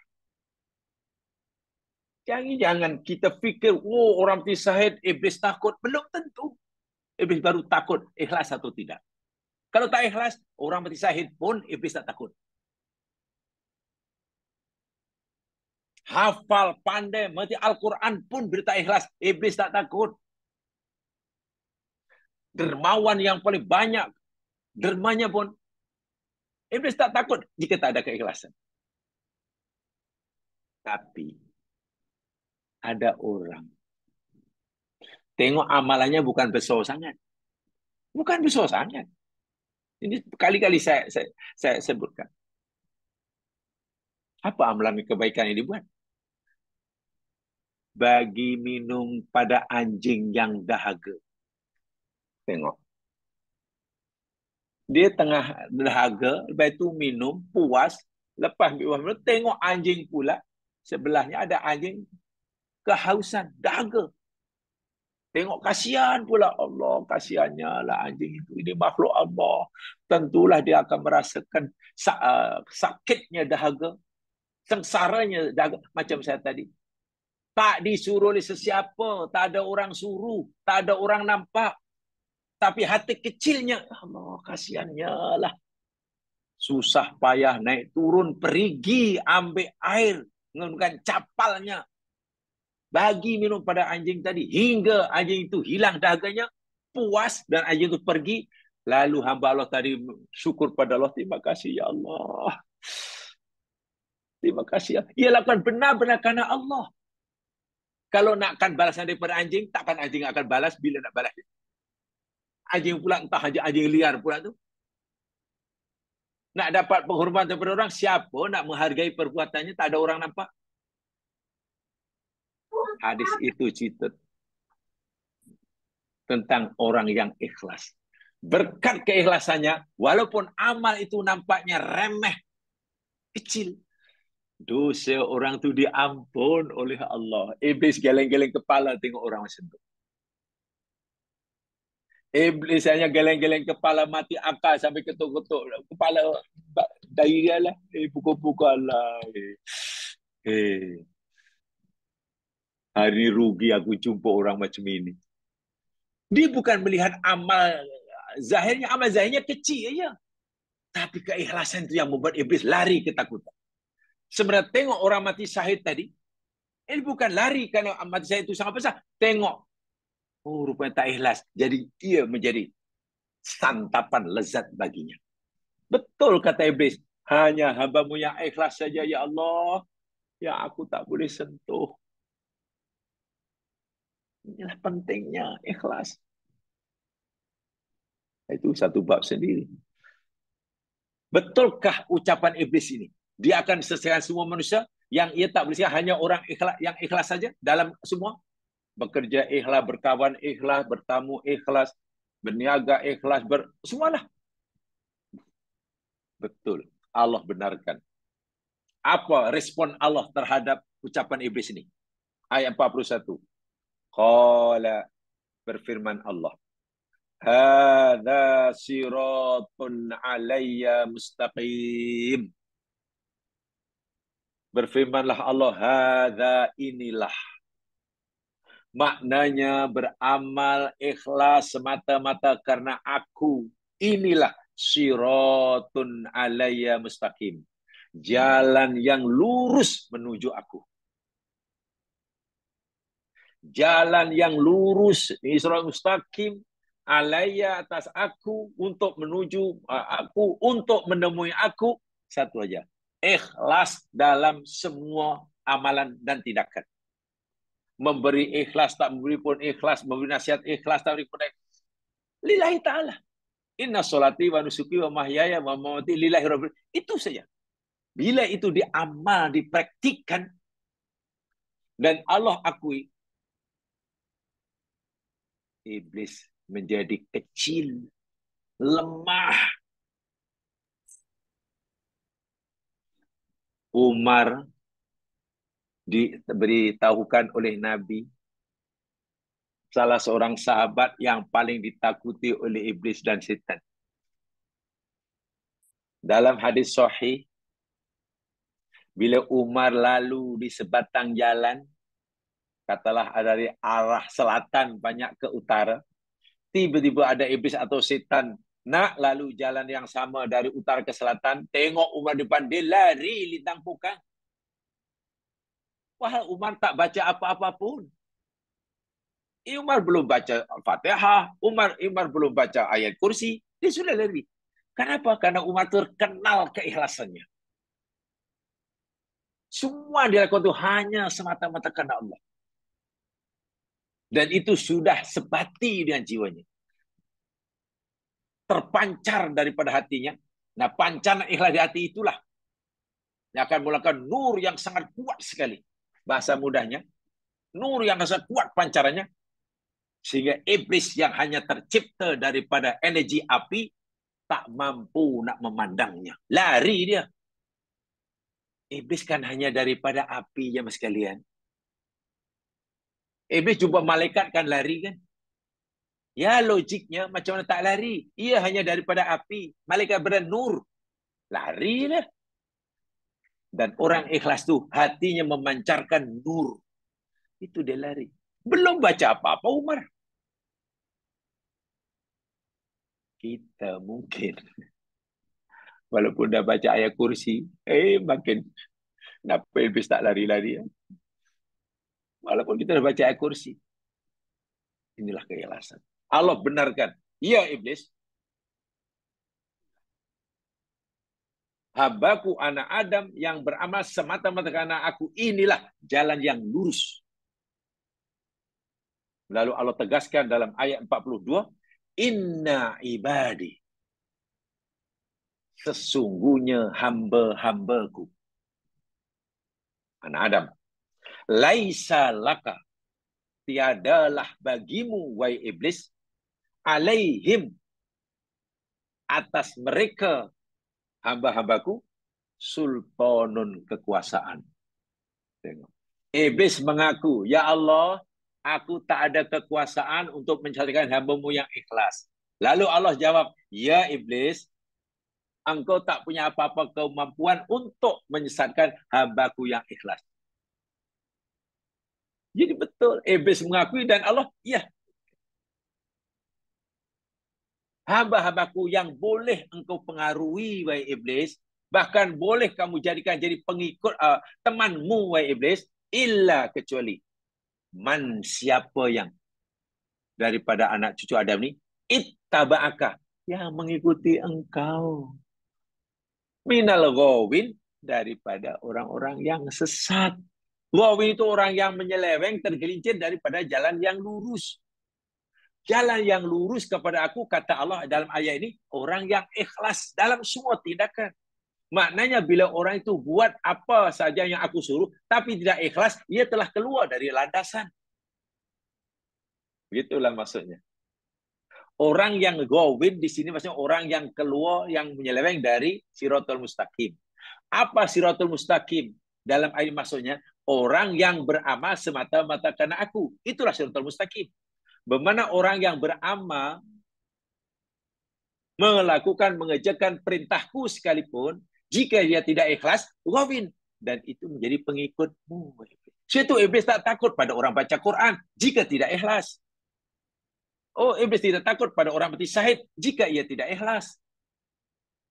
Jangan kita fikir, orang mati syahid, iblis takut. Belum tentu. Iblis baru takut ikhlas atau tidak. Kalau tak ikhlas, orang mati syahid pun iblis tak takut. Hafal, pandai, mengerti Al-Quran pun bila tak ikhlas, iblis tak takut. Dermawan yang paling banyak, dermanya pun, iblis tak takut jika tak ada keikhlasan. Tapi, ada orang, tengok amalannya bukan besar sangat. Bukan besar sangat. Ini kali-kali saya sebutkan. Apa amalan kebaikan yang dibuat? Bagi minum pada anjing yang dahaga. Tengok. Dia tengah dahaga, lepas itu minum, puas. Lepas minum, tengok anjing pula. Sebelahnya ada anjing kehausan, dahaga. Tengok kasihan pula. Allah, kasihannya lah anjing itu. Ini makhluk Allah. Tentulah dia akan merasakan sakitnya dahaga. Sengsaranya dahaga. Macam saya tadi. Tak disuruh oleh sesiapa. Tak ada orang suruh. Tak ada orang nampak. Tapi hati kecilnya, Allah, kasihannya lah. Susah payah naik turun, perigi, ambil air. Menggunakan capalnya. Bagi minum pada anjing tadi. Hingga anjing itu hilang dahaganya. Puas dan anjing itu pergi. Lalu hamba Allah tadi syukur pada Allah. Terima kasih ya Allah. Terima kasih. Ia lakukan benar-benar karena Allah. Kalau nakkan balasan daripada anjing, takkan anjing akan balas bila nak balas. Anjing pula, entah anjing liar pula tu. Nak dapat penghormatan daripada orang, siapa nak menghargai perbuatannya, tak ada orang nampak. Hadis itu cerita tentang orang yang ikhlas. Berkat keikhlasannya, walaupun amal itu nampaknya remeh, kecil, dosa orang tu diampun oleh Allah. Iblis geleng-geleng kepala tengok orang macam tu. Iblis hanya geleng-geleng kepala, mati akal sampai ketuk-ketuk kepala dari dia lah. Pukul-pukul lah. Hari rugi aku jumpa orang macam ini. Dia bukan melihat amal zahirnya kecil aja. Tapi keikhlasan itu yang membuat iblis lari ketakutan. Sebenarnya tengok orang mati syahid tadi, ini bukan lari kerana mati syahid itu sangat besar. Tengok, rupanya tak ikhlas. Jadi ia menjadi santapan lezat baginya. Betul kata iblis, hanya hamba-Mu yang ikhlas saja ya Allah, yang aku tak boleh sentuh. Inilah pentingnya ikhlas. Itu satu bab sendiri. Betulkah ucapan iblis ini? Dia akan selesaikan semua manusia. Yang ia tak boleh selesaikan hanya orang ikhlas, yang ikhlas saja dalam semua. Bekerja ikhlas, berkawan ikhlas, bertamu ikhlas, berniaga ikhlas, semualah. Betul. Allah benarkan. Apa respon Allah terhadap ucapan iblis ini? Ayat 41. Qala, berfirman Allah. Hadza siratun alayya mustaqim. Berfirmanlah Allah, hadza, inilah. Maknanya beramal ikhlas semata-mata karena aku. Inilah siratun alayya mustaqim. Jalan yang lurus menuju aku. Jalan yang lurus, sirat mustaqim, alayya, atas aku, untuk menuju aku, untuk menemui aku. Satu aja. Ikhlas dalam semua amalan dan tindakan. Memberi ikhlas, tak memberi pun ikhlas, memberi nasihat ikhlas, tak memberi pun ikhlas. Lillahi ta'ala. Inna sholati wa nusuki wa mahyaya wa mamati lillahi rabbil. Itu saja. Bila itu diamal, dipraktikkan, dan Allah akui, iblis menjadi kecil, lemah. Umar diberitahukan oleh Nabi, salah seorang sahabat yang paling ditakuti oleh iblis dan setan. Dalam hadis sahih, bila Umar lalu di sebatang jalan, katalah dari arah selatan banyak ke utara, tiba-tiba ada iblis atau setan nak lalu jalan yang sama dari utara ke selatan, tengok Umar depan, dia lari lintang pukang. Wah, Umar tak baca apa-apa pun. Umar belum baca Al-Fatihah, Umar belum baca ayat kursi, dia sudah lari. Kenapa? Karena Umar terkenal keikhlasannya. Semua dia lakukan itu hanya semata-mata karena Allah. Dan itu sudah sebati dengan jiwanya. Terpancar daripada hatinya. Nah, pancaran ikhlas di hati itulah yang akan mulakan nur yang sangat kuat sekali. Bahasa mudahnya, nur yang sangat kuat pancarannya, sehingga iblis yang hanya tercipta daripada energi api tak mampu nak memandangnya. Lari dia. Iblis kan hanya daripada api ya mas kalian. Iblis jumpa malaikat kan lari kan? Ya logiknya macam mana tak lari? Ia hanya daripada api. Malaikat bernur. Lari lah. Dan orang ikhlas tu hatinya memancarkan nur. Itu dia lari. Belum baca apa-apa Umar. Kita mungkin walaupun dah baca ayat kursi, makin kenapa iblis tak lari-lari? Walaupun kita dah baca ayat kursi. Inilah keikhlasan. Allah benarkan. Ya iblis, hambaku anak Adam yang beramal semata-mata karena aku, inilah jalan yang lurus. Lalu Allah tegaskan dalam ayat 42, inna ibadi, sesungguhnya hamba-hambaku, anak Adam, laisa laka, tiadalah bagimu wahai iblis, alaihim, atas mereka hamba-hambaku, sultanun, kekuasaan. Tengok. Iblis mengaku, ya Allah, aku tak ada kekuasaan untuk mencarikan hamba-Mu yang ikhlas. Lalu Allah jawab, ya iblis, engkau tak punya apa-apa kemampuan untuk menyesatkan hamba-Ku yang ikhlas. Jadi betul, iblis mengakui dan Allah, ya. Hamba-hambaku yang boleh engkau pengaruhi, wahai iblis, bahkan boleh kamu jadikan jadi pengikut temanmu, wahai iblis, illa, kecuali man, siapa yang daripada anak cucu Adam ni, ittaba'aka, yang mengikuti engkau, minal ghawin, daripada orang-orang yang sesat. Ghawin itu orang yang menyeleweng, tergelincir daripada jalan yang lurus. Jalan yang lurus kepada aku, kata Allah dalam ayat ini, orang yang ikhlas dalam semua tindakan. Maknanya bila orang itu buat apa saja yang aku suruh, tapi tidak ikhlas, ia telah keluar dari landasan. Begitulah maksudnya. Orang yang gawin di sini maksudnya orang yang keluar, yang menyeleweng dari Siratul Mustaqim. Apa Siratul Mustaqim? Dalam ayat maksudnya, orang yang beramal semata-mata karena aku. Itulah Siratul Mustaqim. Bagaimana orang yang beramal mengerjakan perintahku sekalipun, jika dia tidak ikhlas, gawin. Dan itu menjadi pengikutmu. Situ iblis tak takut pada orang baca Quran jika tidak ikhlas. Oh, iblis tidak takut pada orang mati syahid jika ia tidak ikhlas.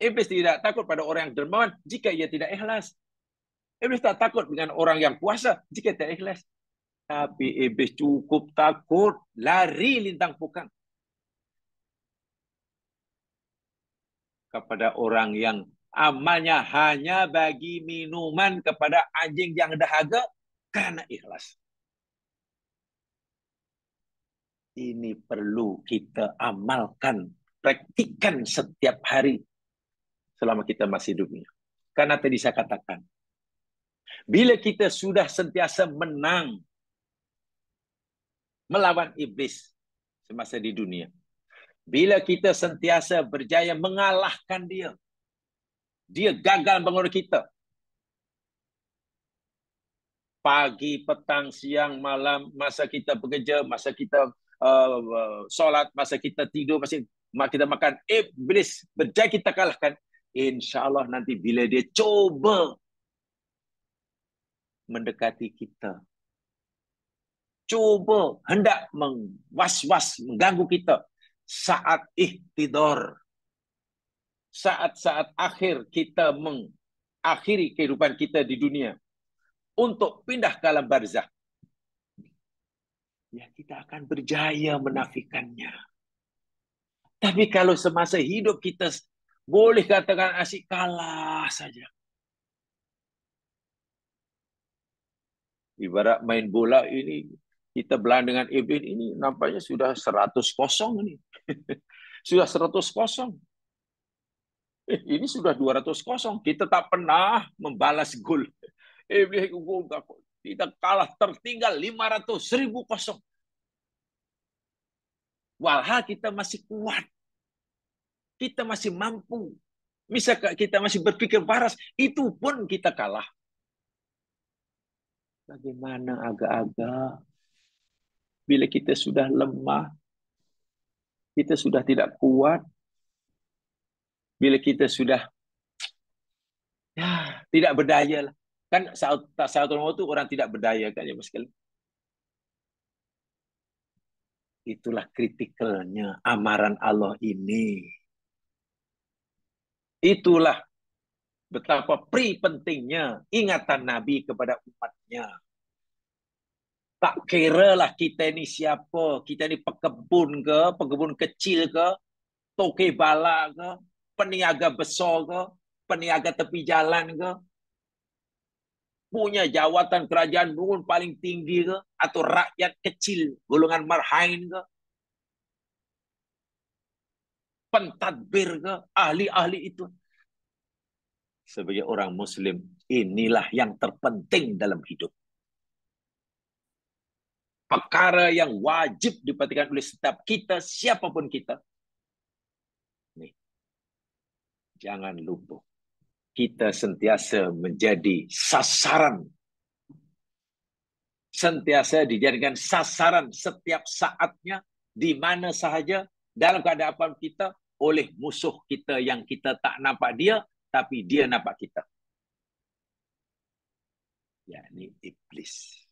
Iblis tidak takut pada orang yang dermawan jika ia tidak ikhlas. Iblis tak takut dengan orang yang puasa jika tidak ikhlas. Tapi iblis cukup takut lari lintang pukang kepada orang yang amalnya hanya bagi minuman kepada anjing yang dahaga karena ikhlas. Ini perlu kita amalkan, praktikkan setiap hari selama kita masih dunia. Karena tadi saya katakan, bila kita sudah sentiasa menang melawan iblis semasa di dunia, bila kita sentiasa berjaya mengalahkan dia, dia gagal mengurusi kita. Pagi, petang, siang, malam, masa kita bekerja, masa kita solat, masa kita tidur, masa kita makan, iblis berjaya kita kalahkan. InsyaAllah nanti bila dia coba mendekati kita, coba hendak was-was, mengganggu kita, saat ihtidar, saat-saat akhir kita mengakhiri kehidupan kita di dunia, untuk pindah ke alam barzah, ya kita akan berjaya menafikannya. Tapi kalau semasa hidup kita boleh katakan asyik kalah saja. Ibarat main bola ini, kita belah dengan iblis ini nampaknya sudah 100-0 ini. Sudah 100-0. Ini sudah 200-0. Kita tak pernah membalas gol. Iblis kita kalah tertinggal 500.000-0. Walhal kita masih kuat. Kita masih mampu. Misalkan kita masih berpikir waras, itu pun kita kalah. Bagaimana agak-agak bila kita sudah lemah, kita sudah tidak kuat, bila kita sudah tidak berdaya lah. Kan saat itu orang tidak berdaya kan ya Mas sekalian. Itulah kritikalnya amaran Allah ini. Itulah betapa pentingnya ingatan Nabi kepada umatnya. Tak kira lah kita ini siapa, kita ini pekebun ke, pekebun kecil ke, toke bala ke, peniaga besar ke, peniaga tepi jalan ke, punya jawatan kerajaan pun paling tinggi ke, atau rakyat kecil, golongan marhain ke, pentadbir ke, ahli-ahli itu. Sebagai orang Muslim, inilah yang terpenting dalam hidup. Perkara yang wajib diperhatikan oleh setiap kita, siapapun kita. Nih, jangan lupa, kita sentiasa menjadi sasaran. Sentiasa dijadikan sasaran setiap saatnya, di mana sahaja, dalam keadaan kita, oleh musuh kita yang kita tak nampak dia, tapi dia nampak kita. Yakni iblis.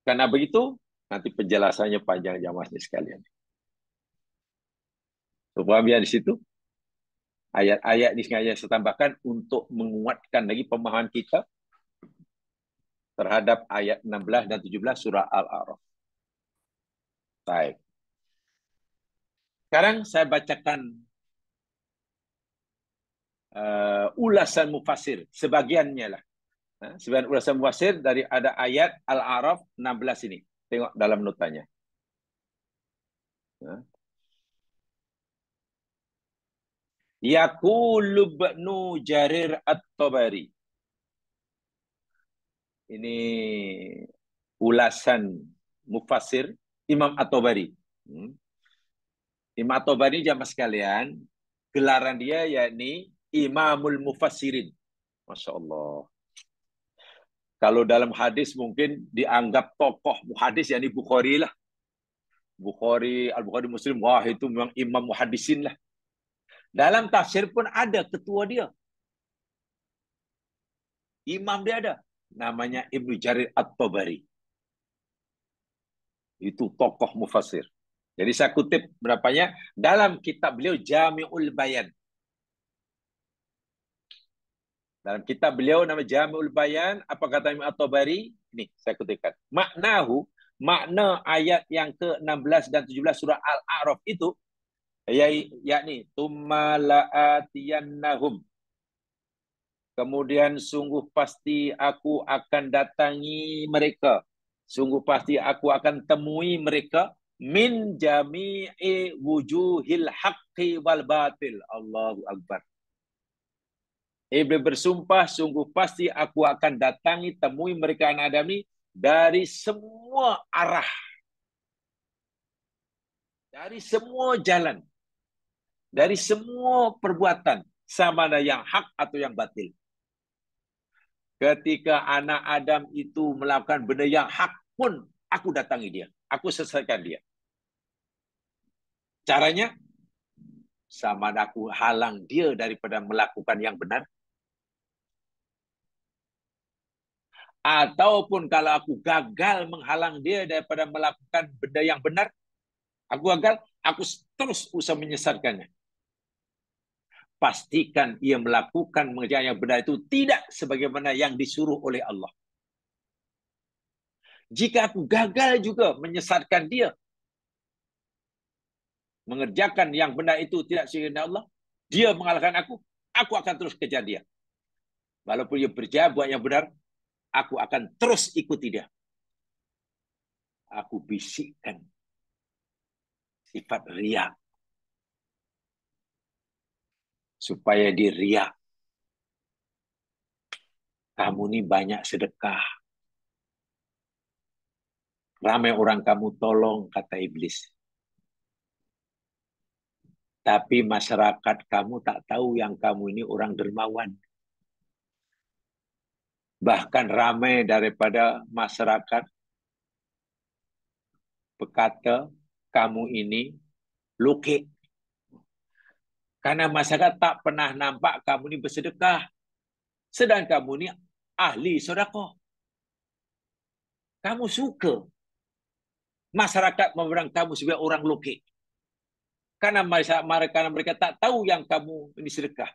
Karena begitu, nanti penjelasannya panjang jamaahnya sekalian. Paham ya di situ? Ayat-ayat di sini saya tambahkan untuk menguatkan lagi pemahaman kita terhadap ayat 16 dan 17 surah Al-A'raf. Baik. Sekarang saya bacakan ulasan mufasir, sebagiannya lah. Sebagian ulasan mufasir dari ada ayat Al-A'raf 16 ini. Tengok dalam notanya. Yaqulu Ibnu Jarir At-Tabari. Ini ulasan mufassir Imam At-Tabari. Imam At-Tabari jamaah sekalian, gelaran dia yakni Imamul Mufassirin. Masya Allah. Kalau dalam hadis mungkin dianggap tokoh hadis yakni Bukhari lah. Bukhari, Al-Bukhari Muslim, wah itu memang imam muhadisin lah. Dalam tafsir pun ada ketua dia. Imam dia ada. Namanya Ibnu Jarir At-Tabari. Itu tokoh mufassir. Jadi saya kutip berapanya dalam kitab beliau Jami'ul Bayan. Dalam kitab beliau nama Jami'ul Bayan, apa kata Imam At-Tabari? Ini saya kutipkan. Makna ayat yang ke-16 dan 17 surah Al-A'raf itu yakni tsumma la'atiyannahum. Kemudian sungguh pasti aku akan datangi mereka. Sungguh pasti aku akan temui mereka min jami'i wujuhil haqqi wal batil. Allahu Akbar. Iblis bersumpah, sungguh pasti aku akan datangi, temui mereka anak Adam ini dari semua arah. Dari semua jalan. Dari semua perbuatan. Sama ada yang hak atau yang batil. Ketika anak Adam itu melakukan benda yang hak pun, aku datangi dia. Aku selesaikan dia. Caranya, sama ada aku halang dia daripada melakukan yang benar. Ataupun kalau aku gagal menghalang dia daripada melakukan benda yang benar, aku gagal, aku terus usaha menyesatkannya. Pastikan ia melakukan mengerjakan yang benar itu tidak sebagaimana yang disuruh oleh Allah. Jika aku gagal juga menyesatkan dia, mengerjakan yang benar itu tidak sebagaimana Allah, dia mengalahkan aku akan terus kejar dia. Walaupun dia berjaya buat yang benar, aku akan terus ikuti dia. Aku bisikkan sifat riak. Supaya dia riak. Kamu ni banyak sedekah. Ramai orang kamu tolong, kata iblis. Tapi masyarakat kamu tak tahu yang kamu ini orang dermawan. Bahkan ramai daripada masyarakat berkata, kamu ini lokek. Karena masyarakat tak pernah nampak kamu ini bersedekah. Sedang kamu ini ahli sedekah. Kamu suka masyarakat memandang kamu sebagai orang lokek. Karena mereka tak tahu yang kamu ini sedekah.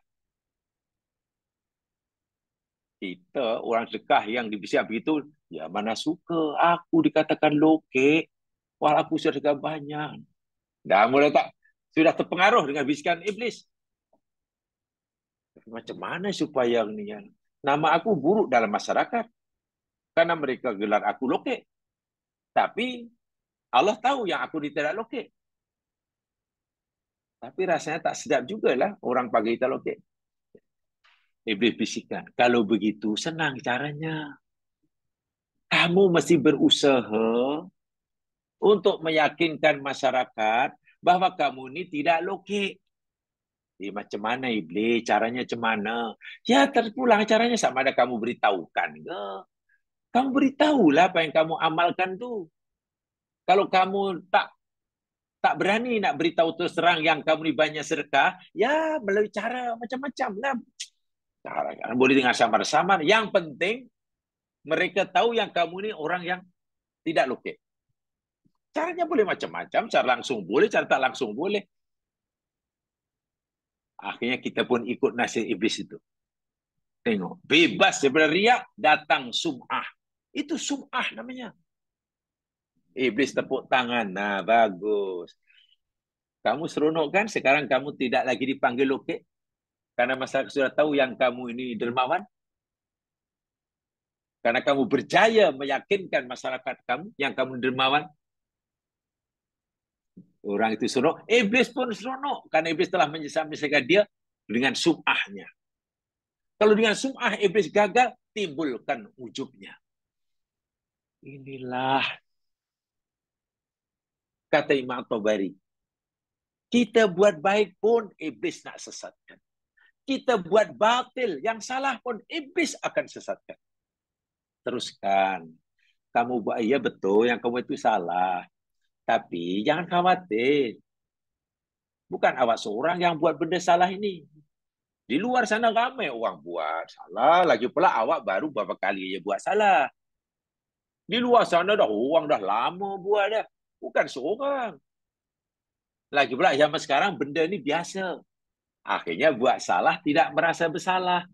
Kita orang sedekah yang dibisiak begitu, ya mana suka aku dikatakan lokek, walau aku sudah sedekah banyak. Dah mulai tak sudah terpengaruh dengan bisikan iblis. Macam mana supaya ni nama aku buruk dalam masyarakat? Karena mereka gelar aku lokek. Tapi Allah tahu yang aku tidak lokek. Tapi rasanya tak sedap jugalah orang panggil kita lokek. Iblis bisikan, kalau begitu senang caranya. Kamu mesti berusaha untuk meyakinkan masyarakat bahwa kamu ini tidak lokek. Macam mana iblis? Caranya macam mana? Ya terpulang caranya sama ada kamu beritahukan ke? Kamu beritahulah apa yang kamu amalkan tu. Kalau kamu tak berani nak beritahu terus terang yang kamu ni banyak sedekah, ya melalui cara macam-macam lah. Cara boleh dengan samar-samar. Yang penting mereka tahu yang kamu ni orang yang tidak lokek. Caranya boleh macam-macam, cara langsung boleh, cara tak langsung boleh. Akhirnya kita pun ikut nasihat iblis itu. Tengok, bebas daripada riak, datang sum'ah. Itu sum'ah namanya. Iblis tepuk tangan, nah bagus. Kamu seronok kan? Sekarang kamu tidak lagi dipanggil lokek. Karena masyarakat sudah tahu yang kamu ini dermawan. Karena kamu berjaya meyakinkan masyarakat kamu yang kamu dermawan. Orang itu seronok. Iblis pun seronok. Karena iblis telah menyesatkan dia. dengan sum'ahnya. Kalau dengan sum'ah iblis gagal, timbulkan ujubnya. Inilah kata Imam Tabari. Kita buat baik pun iblis nak sesatkan. Kita buat batil, yang salah pun iblis akan sesatkan. Teruskan. Kamu buat, ya betul yang kamu itu salah. Tapi jangan khawatir. Bukan awak seorang yang buat benda salah ini. Di luar sana ramai orang buat salah. Lagi pula awak baru berapa kali je buat salah. Di luar sana dah orang dah lama buat dah. Bukan seorang. Lagi pula zaman sekarang benda ni biasa. Akhirnya buat salah tidak merasa bersalah.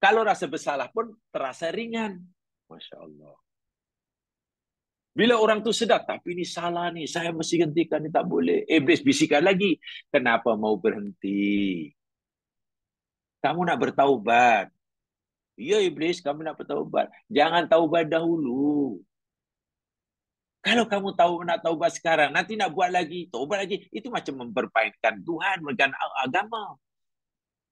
Kalau rasa bersalah pun terasa ringan. Masya Allah. Bila orang tu sedar, tapi ini salah ni, saya mesti hentikan, ni tak boleh. Iblis bisikan lagi, kenapa mau berhenti? Kamu nak bertaubat. Ya Iblis, kamu nak bertaubat. Jangan taubat dahulu. Kalau kamu tahu nak taubat sekarang, nanti nak buat lagi, taubat lagi, itu macam mempermainkan Tuhan, mempermainkan agama.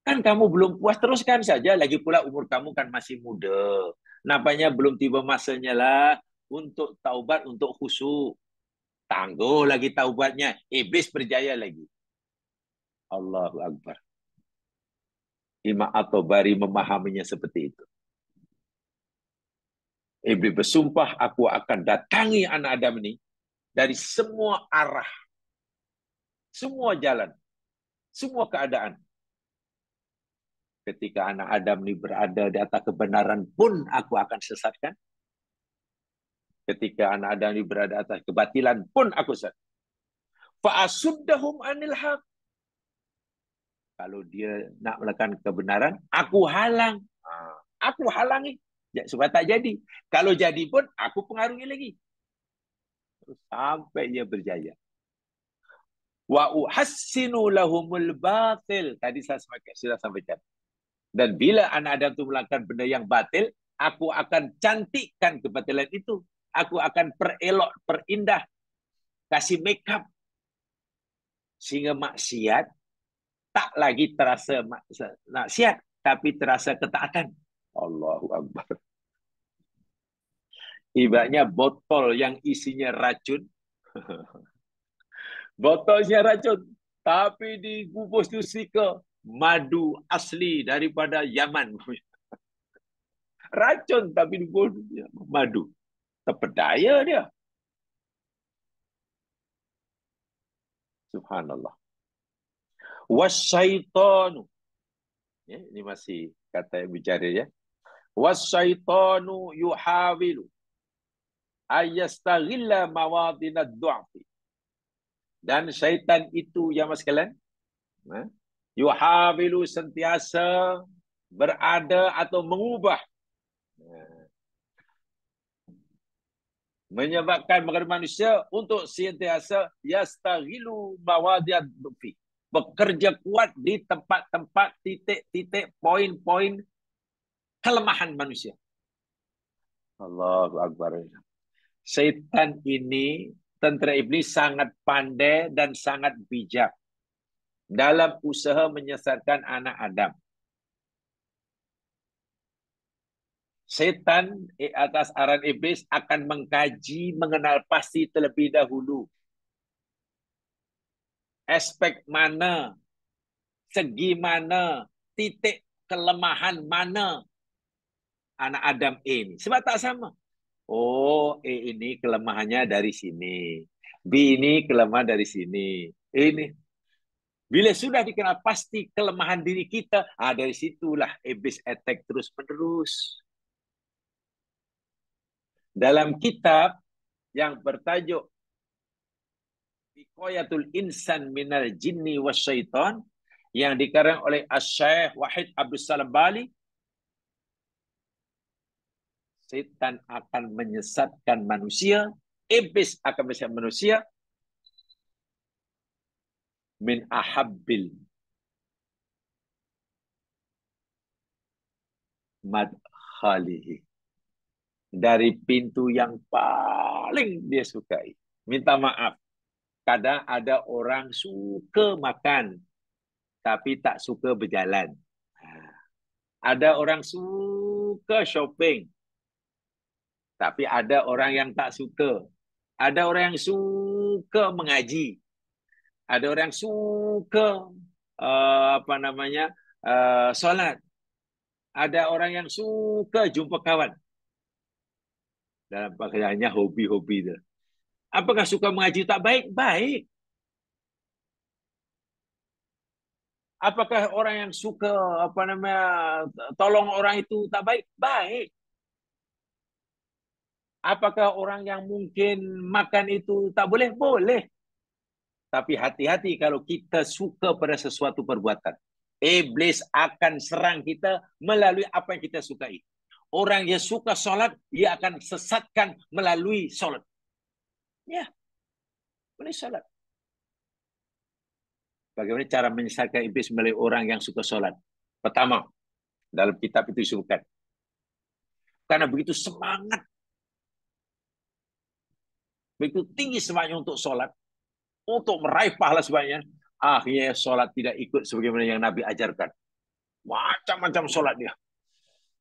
Kan kamu belum puas, teruskan saja. Lagi pula umur kamu kan masih muda. Nampaknya belum tiba masanya lah untuk taubat, untuk khusyuk. Tangguh lagi taubatnya. Iblis berjaya lagi. Allahu Akbar. Imam At-Tabari memahaminya seperti itu. Iblis bersumpah, aku akan datangi anak Adam ini dari semua arah, semua jalan, semua keadaan. Ketika anak Adam ini berada di atas kebenaran pun aku akan sesatkan. Ketika anak Adam ini berada di atas kebatilan pun aku sesatkan. Fa'asuddahum anil haq. Kalau dia nak melakukan kebenaran, aku halang. Aku halangi. Supaya tak jadi. Kalau jadi pun, aku pengaruhi lagi. Sampai ia berjaya. Wa uhassinu lahumul batil. Tadi saya sudah sampaikan. Dan bila anak Adam itu melakukan benda yang batil, aku akan cantikkan kebatilan itu. Aku akan perelok, perindah. Kasih make up. Sehingga maksiat tak lagi terasa maksiat, tapi terasa ketaatan. Allahu Akbar. Ibaratnya botol yang isinya racun. Botol isinya racun. Tapi dibungkus tu sika madu asli daripada Yaman. Racun tapi dibungkus madu. Terpedaya dia. Subhanallah. Wasyaitanu. Ya, ini masih kata yang bicara ya. Wasyaitanu yuhawilu ayastaghilla mawadinad du'fi. Dan syaitan itu yang mas sekalian, yuhawilu sentiasa berada atau mengubah, menyebabkan manusia untuk sentiasa yastaghilu mawadinad du'fi. Bekerja kuat di tempat-tempat titik-titik poin-poin kelemahan manusia. Allahu Akbar. Syaitan ini, tentera iblis sangat pandai dan sangat bijak dalam usaha menyesatkan anak Adam. Syaitan atas arahan iblis akan mengkaji, mengenal pasti terlebih dahulu aspek mana, segi mana, titik kelemahan mana anak Adam ini. Sebab tak sama. Oh, ini kelemahannya dari sini. B ini kelemahan dari sini. Ini. Bila sudah dikenal pasti kelemahan diri kita, dari situlah iblis attack terus-menerus. Dalam kitab yang bertajuk Wiqayatul Insan Minal Jinni Wasyaitan yang dikarang oleh Asy-Syaikh Wahid Abdul Salam Bali, setan akan menyesatkan manusia, iblis akan menyesatkan manusia min ahabbil madkhalihi, dari pintu yang paling dia sukai. Minta maaf, kadang ada orang suka makan tapi tak suka berjalan. Ada orang suka shopping, tapi ada orang yang tak suka. Ada orang yang suka mengaji. Ada orang yang suka solat. Ada orang yang suka jumpa kawan. Dalam pakaiannya hobi-hobi itu. Apakah suka mengaji tak baik? Baik. Apakah orang yang suka tolong orang itu tak baik? Baik. Apakah orang yang mungkin makan itu tak boleh? Boleh. Tapi hati-hati kalau kita suka pada sesuatu perbuatan. Iblis akan serang kita melalui apa yang kita sukai. Orang yang suka solat, dia akan sesatkan melalui solat. Ya, boleh solat. Bagaimana cara menyesatkan iblis melalui orang yang suka solat? Pertama, dalam kitab itu disebutkan. Karena begitu semangat, begitu tinggi semangatnya untuk solat, untuk meraih pahala sebanyak, akhirnya solat tidak ikut sebagaimana yang Nabi ajarkan. Macam-macam solat dia.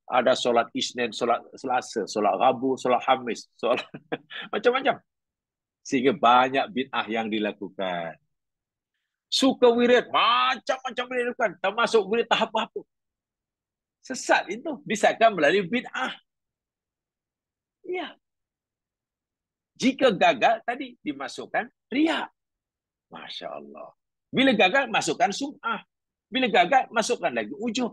Ada solat Isnin, solat Selasa, solat Rabu, solat Khamis, solat macam-macam. Sehingga banyak bid'ah yang dilakukan. Suka wirid, macam-macam wirid dilakukan, termasuk wirid tahap apa. Sesat itu, disahkan melalui bid'ah. Ya. Jika gagal, tadi dimasukkan riak. Masya Allah. Bila gagal, masukkan sum'ah. Bila gagal, masukkan lagi ujub.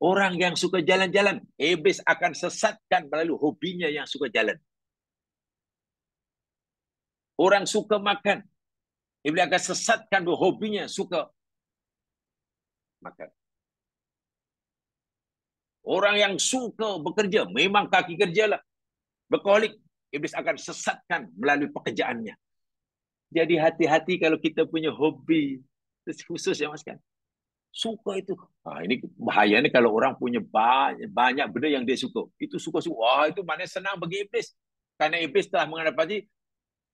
Orang yang suka jalan-jalan, iblis akan sesatkan melalui hobinya yang suka jalan. Orang suka makan, iblis akan sesatkan hobinya suka makan. Orang yang suka bekerja, memang kaki kerja lah, berkolik, iblis akan sesatkan melalui pekerjaannya. Jadi hati-hati kalau kita punya hobi, khusus ya Mas kan. Suka itu. Ini bahaya nih kalau orang punya banyak benda yang dia suka. Itu suka-suka. Wah, itu mana senang bagi iblis. Karena iblis telah mendapati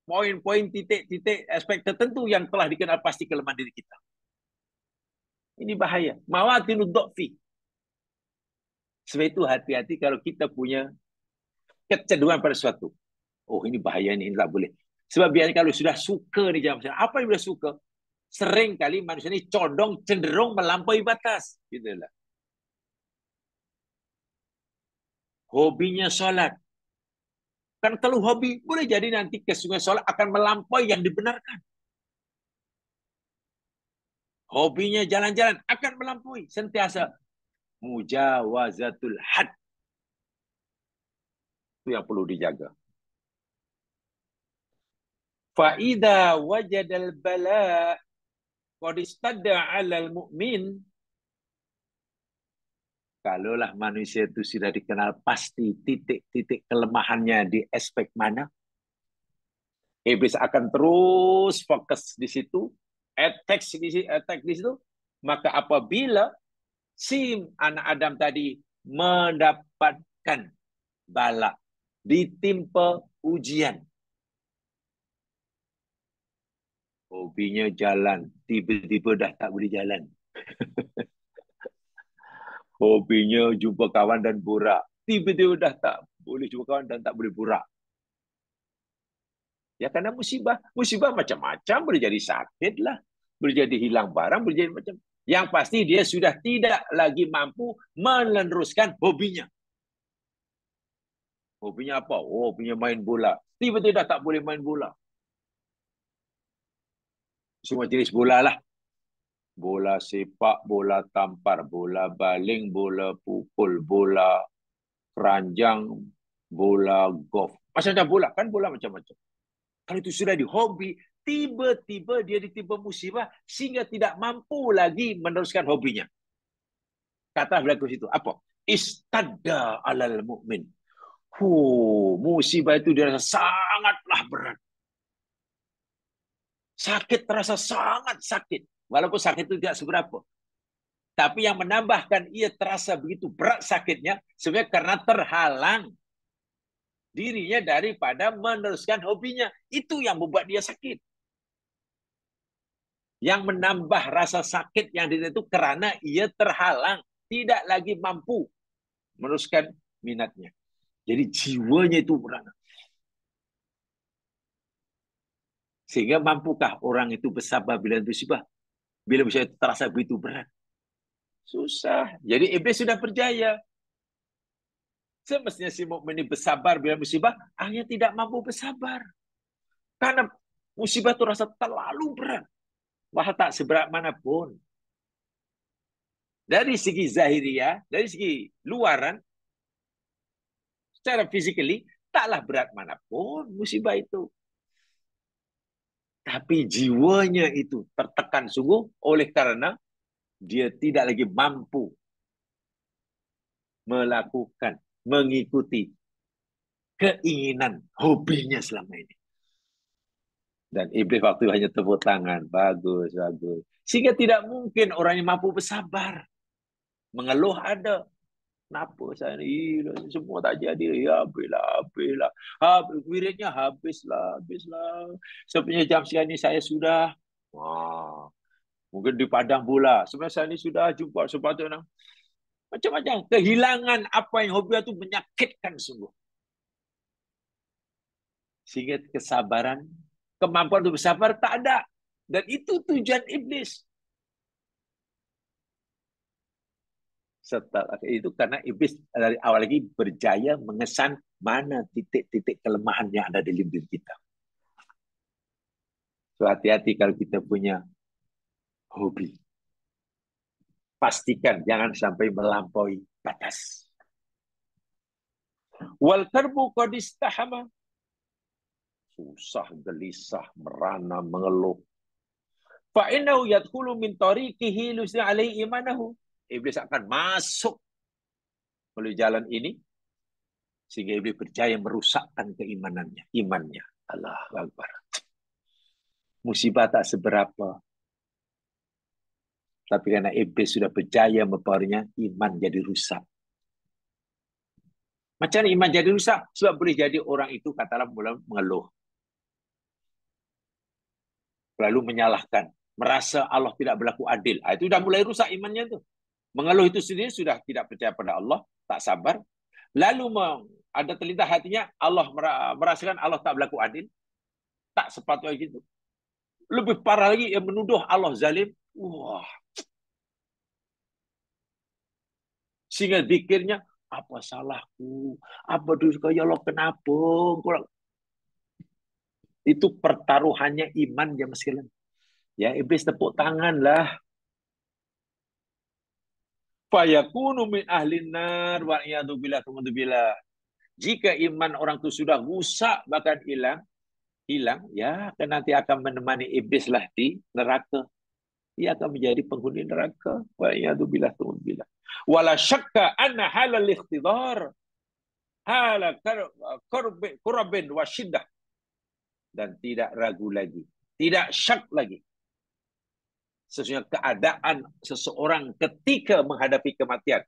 poin-poin titik-titik aspek tertentu yang telah dikenal pasti kelemahan diri kita. Ini bahaya. Mawatinu dha'fi. Sebab itu hati-hati kalau kita punya kecenderungan pada sesuatu. Oh, ini bahaya nih, ini tak boleh. Sebab biasanya kalau sudah suka nih jam apa yang sudah suka? Sering kali manusia ini condong cenderung melampaui batas. Gitulah. Hobinya sholat. Kan kalau hobi, boleh jadi nanti kesungguhan sholat akan melampaui yang dibenarkan. Hobinya jalan-jalan akan melampaui. Sentiasa mujawazatul had. Itu yang perlu dijaga. Fa'idha wajadal bala' qad istadda 'alal mu'min. Kalaulah manusia itu sudah dikenal pasti titik-titik kelemahannya di aspek mana, iblis akan terus fokus di situ, attack di situ. Maka apabila si anak Adam tadi mendapatkan bala, ditimpa ujian, hobinya jalan, tiba-tiba dah tak boleh jalan. Hobinya jumpa kawan dan borak, tiba-tiba dah tak boleh jumpa kawan dan tak boleh borak. Ya karena musibah. Musibah macam-macam, boleh jadi sakit lah, boleh jadi hilang barang, boleh jadi macam. Yang pasti dia sudah tidak lagi mampu meneruskan hobinya. Hobinya apa? Oh, hobinya main bola. Tiba-tiba dah tak boleh main bola. Semua jenis bola lah. Bola sepak, bola tampar, bola baling, bola pukul, bola keranjang, bola golf. Macam-macam bola. Kan bola macam-macam. Kalau itu sudah di hobi, tiba-tiba dia ditimpa musibah sehingga tidak mampu lagi meneruskan hobinya. Kata berlaku situ. Apa? Istadda alal mu'min. Musibah itu dirasa sangatlah berat. Sakit terasa sangat sakit. Walaupun sakit itu tidak seberapa. Tapi yang menambahkan ia terasa begitu berat sakitnya sebenarnya karena terhalang dirinya daripada meneruskan hobinya. Itu yang membuat dia sakit. Yang menambah rasa sakit yang dia itu karena ia terhalang, tidak lagi mampu meneruskan minatnya. Jadi jiwanya itu merana. Sehingga mampukah orang itu bersabar bila musibah? Bila musibah itu terasa begitu berat? Susah. Jadi iblis sudah percaya. Semestinya si mukmin ini bersabar bila musibah, hanya tidak mampu bersabar. Karena musibah itu rasa terlalu berat. Wah, tak seberat manapun. Dari segi zahiriah, dari segi luaran, secara physically, taklah berat manapun musibah itu. Tapi jiwanya itu tertekan sungguh oleh karena dia tidak lagi mampu melakukan, mengikuti keinginan, hobinya selama ini. Dan iblis waktu hanya tepuk tangan. Bagus, bagus. Sehingga tidak mungkin orang yang mampu bersabar. Mengeluh ada. Kenapa saya ni? Semua tak jadi. Ya, habislah. Wiridnya habislah. Sebenarnya jam sekian ni saya sudah. Wah, mungkin di Padang pula. Sebenarnya saya ni sudah jumpa sepatutnya. Macam-macam. Kehilangan apa yang hobi itu menyakitkan sungguh. Sehingga kesabaran, kemampuan untuk bersabar tak ada. Dan itu tujuan iblis. Setelah itu karena iblis dari awal lagi berjaya mengesan mana titik-titik kelemahan yang ada di diri kita. So, hati-hati kalau kita punya hobi. Pastikan jangan sampai melampaui batas. Wal karbu qad istahama. Susah, gelisah, merana, mengeluh. Fa innahu yadkhulu min tariqihi lusna alaihi imanahu. Iblis akan masuk melalui jalan ini sehingga iblis berjaya merusakkan keimanannya, imannya. Allahu Akbar. Musibah tak seberapa. Tapi karena iblis sudah berjaya mempengaruhinya, iman jadi rusak. Macam mana iman jadi rusak? Sebab boleh jadi orang itu katalah mula mengeluh. Lalu menyalahkan. Merasa Allah tidak berlaku adil. Itu sudah mulai rusak imannya itu. Mengeluh itu sendiri sudah tidak percaya pada Allah. Tak sabar. Lalu ada terlintas hatinya, Allah merasakan Allah tak berlaku adil. Tak sepatutnya gitu. Lebih parah lagi, yang menuduh Allah zalim. Wah. Sehingga pikirnya, apa salahku? Apa dosa ya Allah, kenapa? Itu pertaruhannya iman ya sekalian. Ya, iblis tepuk tangan lah. Fayakunu min ahlin nar wa iyadu billah. Jika iman orang itu sudah rusak bahkan hilang, ya, dan nanti akan menemani iblis lah di neraka. Ia akan menjadi penghuni neraka. Wa iyadu billah. Wala syakka anna halal ikhtidar hala kurabin wa syiddah. Dan tidak ragu lagi, tidak syak lagi. Sesungguhnya keadaan seseorang ketika menghadapi kematian,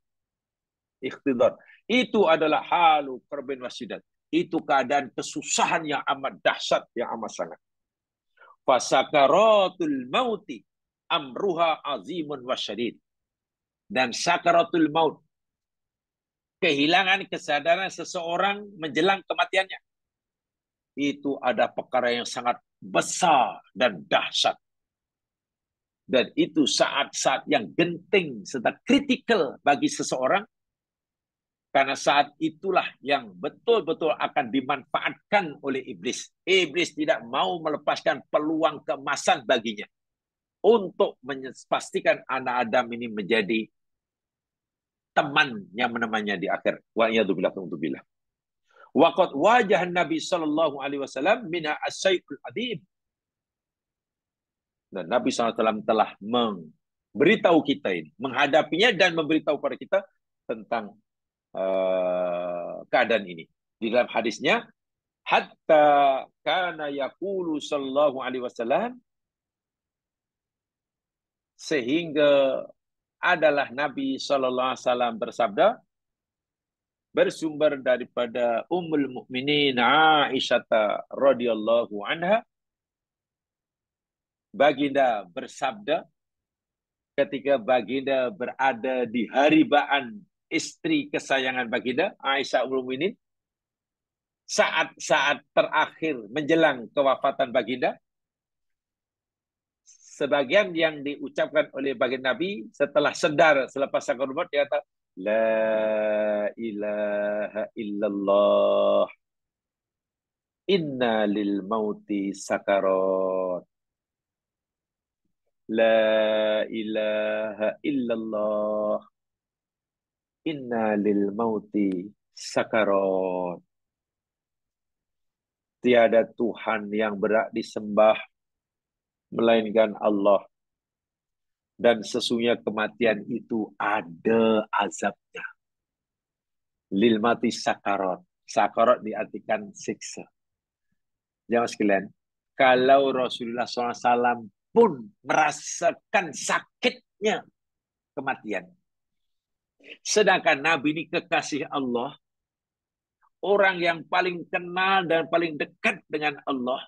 ikhtidar, itu adalah halu kurabin wa syiddah. Itu keadaan kesusahan yang amat dahsyat, yang amat sangat. Fasakaratul mauti amruha azimun wa syadid. Dan sakaratul maut, kehilangan kesadaran seseorang menjelang kematiannya, itu ada perkara yang sangat besar dan dahsyat. Dan itu saat-saat yang genting serta kritikal bagi seseorang, karena saat itulah yang betul-betul akan dimanfaatkan oleh iblis. Iblis tidak mau melepaskan peluang keemasan baginya untuk memastikan anak Adam ini menjadi teman yang menemaninya di akhir. Wa'iyadzubillah. Waqad wajah Nabi sallallahu alaihi wasallam mina as-sayful adib. Dan Nabi SAW telah memberitahu kita ini, menghadapinya dan memberitahu kepada kita tentang keadaan ini. Di dalam hadisnya, hatta kana yaqulu sallallahu alaihi wasallam, sehingga adalah Nabi sallallahu alaihi wasallam bersabda, bersumber daripada Ummul Mukminin Aisyah radhiyallahu anha, Baginda bersabda ketika baginda berada di haribaan istri kesayangan baginda, Aisyah Ummul Mukminin, saat-saat terakhir menjelang kewafatan baginda, sebagian yang diucapkan oleh baginda Nabi setelah sedar selepas sakaratul maut, dia kata, La ilaha illallah, inna lil mauti sakarat. La ilaha illallah, inna lil mauti sakarat. Tiada Tuhan yang berhak disembah melainkan Allah. Dan sesungguhnya kematian itu ada azabnya. Lil mati sakarat. Sakarat diartikan siksa. Jamaah sekalian, kalau Rasulullah SAW pun merasakan sakitnya kematian, sedangkan Nabi ini kekasih Allah, orang yang paling kenal dan paling dekat dengan Allah,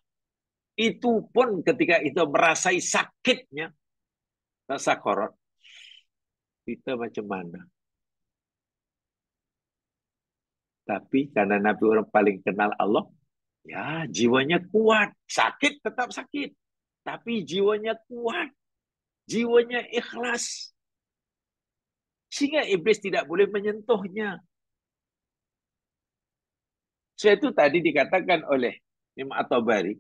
itu pun ketika itu merasai sakitnya sakarat, kita macam mana? Tapi karena Nabi orang paling kenal Allah, ya jiwanya kuat. Sakit tetap sakit, tapi jiwanya kuat, jiwanya ikhlas, sehingga iblis tidak boleh menyentuhnya. So itu tadi dikatakan oleh Imam At-Tabari,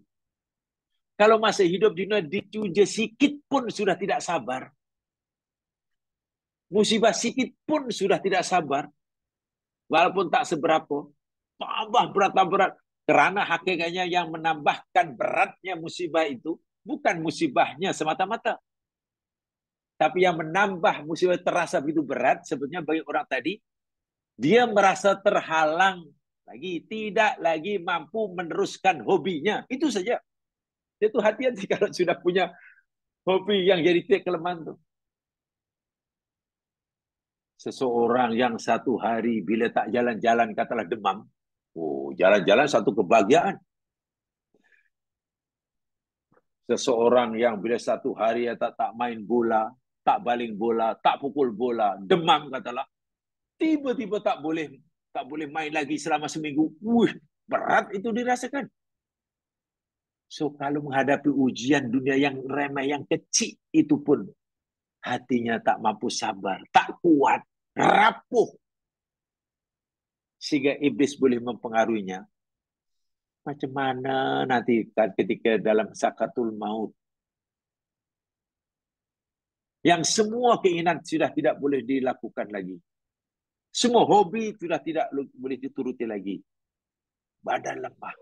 kalau masih hidup di dunia dicuja sikit pun sudah tidak sabar. Musibah sikit pun sudah tidak sabar. Walaupun tak seberapa. Tambah berat, tambah berat. Karena hakikatnya yang menambahkan beratnya musibah itu bukan musibahnya semata-mata. Tapi yang menambah musibah terasa begitu berat, sebetulnya bagi orang tadi, dia merasa terhalang lagi, tidak lagi mampu meneruskan hobinya. Itu saja. Itu hati-hati kalau sudah punya hobi yang jadi titik kelemahan tuh. Seseorang yang satu hari bila tak jalan-jalan katalah demam. Oh, jalan-jalan satu kebahagiaan. Seseorang yang bila satu hari tak main bola, tak baling bola, tak pukul bola, demam katalah. Tiba-tiba tak boleh main lagi selama seminggu. Wih, berat itu dirasakan. So kalau menghadapi ujian dunia yang remeh, yang kecil itu pun hatinya tak mampu sabar, tak kuat, rapuh. Sehingga iblis boleh mempengaruhinya. Macam mana nanti ketika dalam sakaratul maut, yang semua keinginan sudah tidak boleh dilakukan lagi. Semua hobi sudah tidak boleh dituruti lagi. Badan lemah.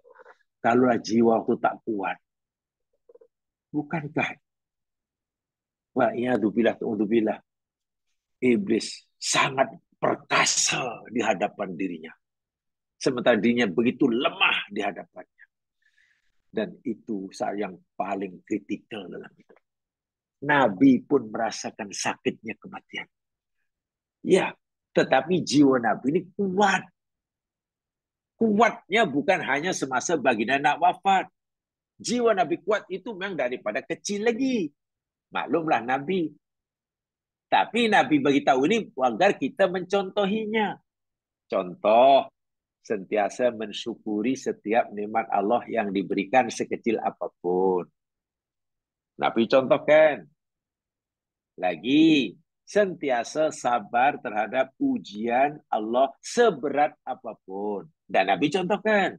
Kalaulah jiwa itu tak kuat. Bukankah wa'iyadzubillah, iblis sangat perkasa di hadapan dirinya. Sementara dirinya begitu lemah di hadapannya. Dan itu saat yang paling kritikal dalam hidup. Nabi pun merasakan sakitnya kematian. Ya, tetapi jiwa Nabi ini kuat. Kuatnya bukan hanya semasa baginda nak wafat. Jiwa Nabi kuat itu memang daripada kecil lagi. Maklumlah Nabi. Tapi Nabi beritahu ini agar kita mencontohinya. Contoh, sentiasa mensyukuri setiap nikmat Allah yang diberikan sekecil apapun. Nabi contohkan. Lagi, sentiasa sabar terhadap ujian Allah seberat apapun. Dan Nabi contohkan.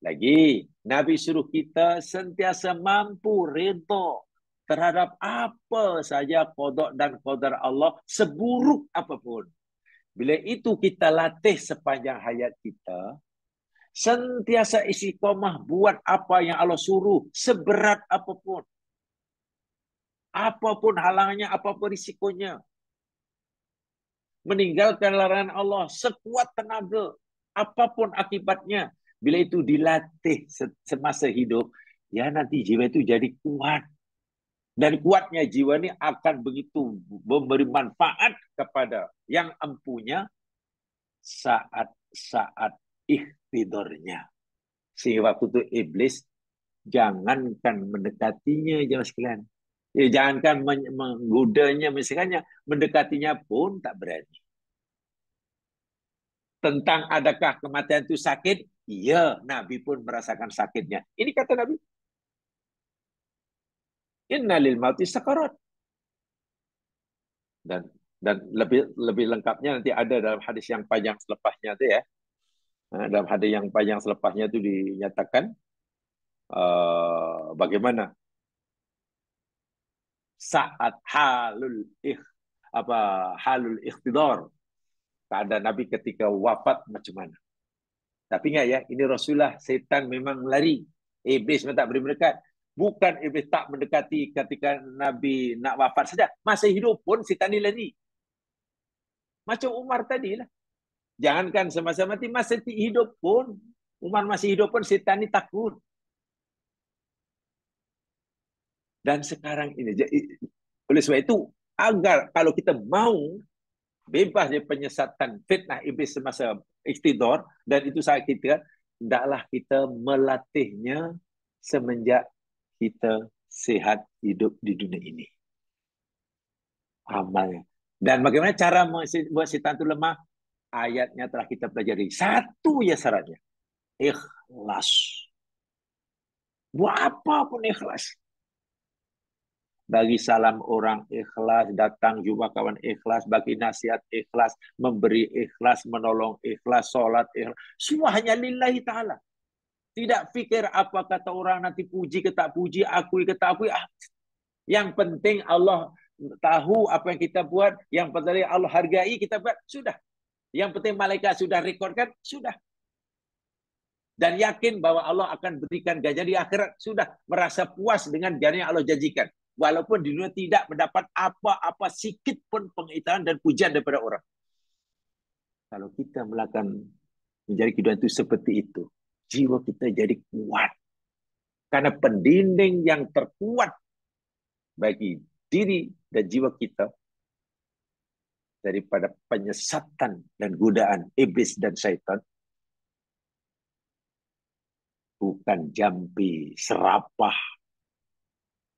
Lagi, Nabi suruh kita sentiasa mampu redha terhadap apa saja qada dan qadar Allah seburuk apapun. Bila itu kita latih sepanjang hayat kita, sentiasa istiqomah buat apa yang Allah suruh seberat apapun. Apapun halangannya, apapun risikonya. Meninggalkan larangan Allah sekuat tenaga, apapun akibatnya. Bila itu dilatih semasa hidup, ya nanti jiwa itu jadi kuat. Dan kuatnya jiwa ini akan begitu memberi manfaat kepada yang empunya saat-saat ikhtidarnya. Sehingga waktu itu iblis Jangankan mendekatinya, jemaah sekalian. Jangankan menggodanya, misalnya mendekatinya pun tak berani. Tentang adakah kematian itu sakit? Iya, Nabi pun merasakan sakitnya. Ini kata Nabi. Inna lil mauti sakarat. Dan lebih lengkapnya nanti ada dalam hadis yang panjang selepasnya itu ya. Dalam hadis yang panjang selepasnya itu dinyatakan bagaimana saat halul ikhtidar, keadaan Nabi ketika wafat macam mana. Tapi ingat ya, ini Rasulullah, setan memang lari. Iblis memang tak boleh mendekat. Bukan iblis tak mendekati ketika Nabi nak wafat saja. Masa hidup pun setan ni lari. Macam Umar tadi lah. Jangankan semasa mati, masa hidup pun. Umar masih hidup pun setan ni takut. Dan sekarang ini, oleh sebab itu, agar kalau kita mau bebas dari penyesatan fitnah iblis semasa iktidar, dan itu saat kita, hendaklah kita melatihnya semenjak kita sehat hidup di dunia ini. Amalnya. Dan bagaimana cara buat setan itu lemah? Ayatnya telah kita pelajari. Satu ya syaratnya. Ikhlas. Buat apapun ikhlas. Bagi salam orang ikhlas, datang jumpa kawan ikhlas, bagi nasihat ikhlas, memberi ikhlas, menolong ikhlas, solat ikhlas. Semua hanya lillahi ta'ala. Tidak fikir apa kata orang, nanti puji ke tak puji, akui ke tak akui. Yang penting Allah tahu apa yang kita buat, yang penting Allah hargai kita buat, sudah. Yang penting malaikat sudah rekodkan, sudah. Dan yakin bahwa Allah akan berikan ganjaran di akhirat, sudah. Merasa puas dengan ganjaran yang Allah janjikan. Walaupun di dunia tidak mendapat apa-apa sikit pun pengiktirafan dan pujian daripada orang. Kalau kita melakukan menjadi kehidupan itu seperti itu, jiwa kita jadi kuat. Karena pendinding yang terkuat bagi diri dan jiwa kita daripada penyesatan dan godaan iblis dan syaitan bukan jampi, serapah,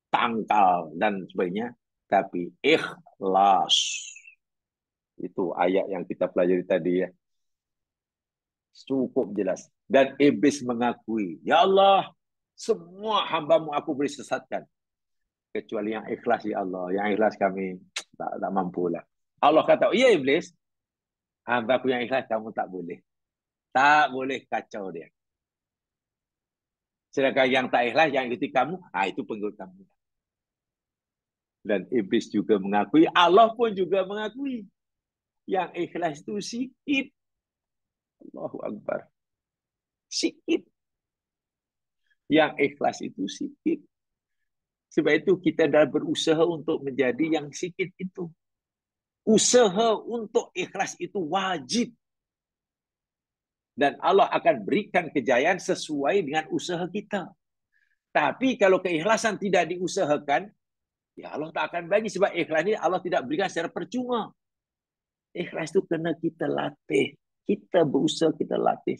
tangkal dan sebagainya, tapi ikhlas. Itu ayat yang kita pelajari tadi ya. Cukup jelas. Dan iblis mengakui, ya Allah, semua hambamu aku beri sesatkan. Kecuali yang ikhlas ya Allah. Yang ikhlas kami tak mampu lah. Allah kata, iya iblis, hambaku yang ikhlas kamu tak boleh. Tak boleh kacau dia. Sedangkan yang tak ikhlas, yang ikuti kamu, itu pengikut kamu. Dan iblis juga mengakui, Allah pun juga mengakui. Yang ikhlas itu sikit. Allahu Akbar. Sikit. Yang ikhlas itu sikit. Sebab itu kita dah berusaha untuk menjadi yang sikit itu. Usaha untuk ikhlas itu wajib. Dan Allah akan berikan kejayaan sesuai dengan usaha kita. Tapi kalau keikhlasan tidak diusahakan, ya Allah tak akan bagi. Sebab ikhlas ini Allah tidak berikan secara percuma. Ikhlas itu kena kita latih. Kita berusaha, kita latih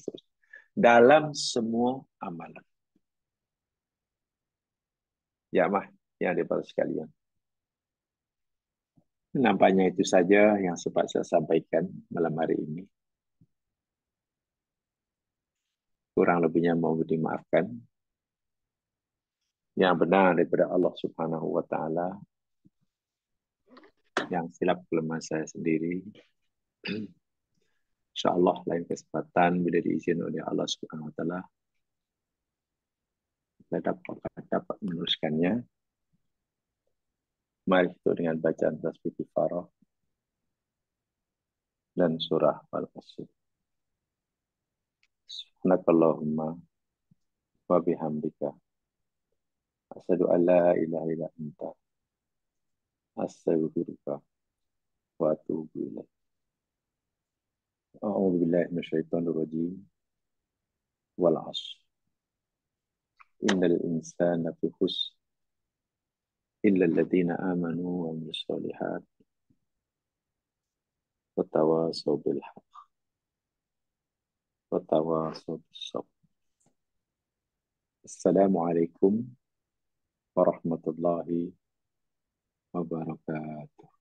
dalam semua amalan. Ya, mah, yang daripada sekalian. Nampaknya itu saja yang sempat saya sampaikan malam hari ini. Kurang lebihnya mohon dimaafkan. Yang benar daripada Allah Subhanahu wa taala, yang silap kelemahan saya sendiri. InsyaAllah lain kesempatan bila diizin oleh Allah Subhanahu wa taala kita dapat meneruskannya. Mari kita dengan bacaan tasbih kifarah dan surah Al-Asr. Subhanakallahumma wa bihamdika asyhadu an la ilaha illa anta astaghfiruka wa atubu ilaik. A'udzu billahi minasyaitonir rajim. Wal 'ashr. Innal insana fi khusr illa alladziina aamanu wa 'amilus shalihaat wa tawashaw bil haqq wa tawashaw bis sabr. Assalamualaikum warahmatullahi wabarakatuh.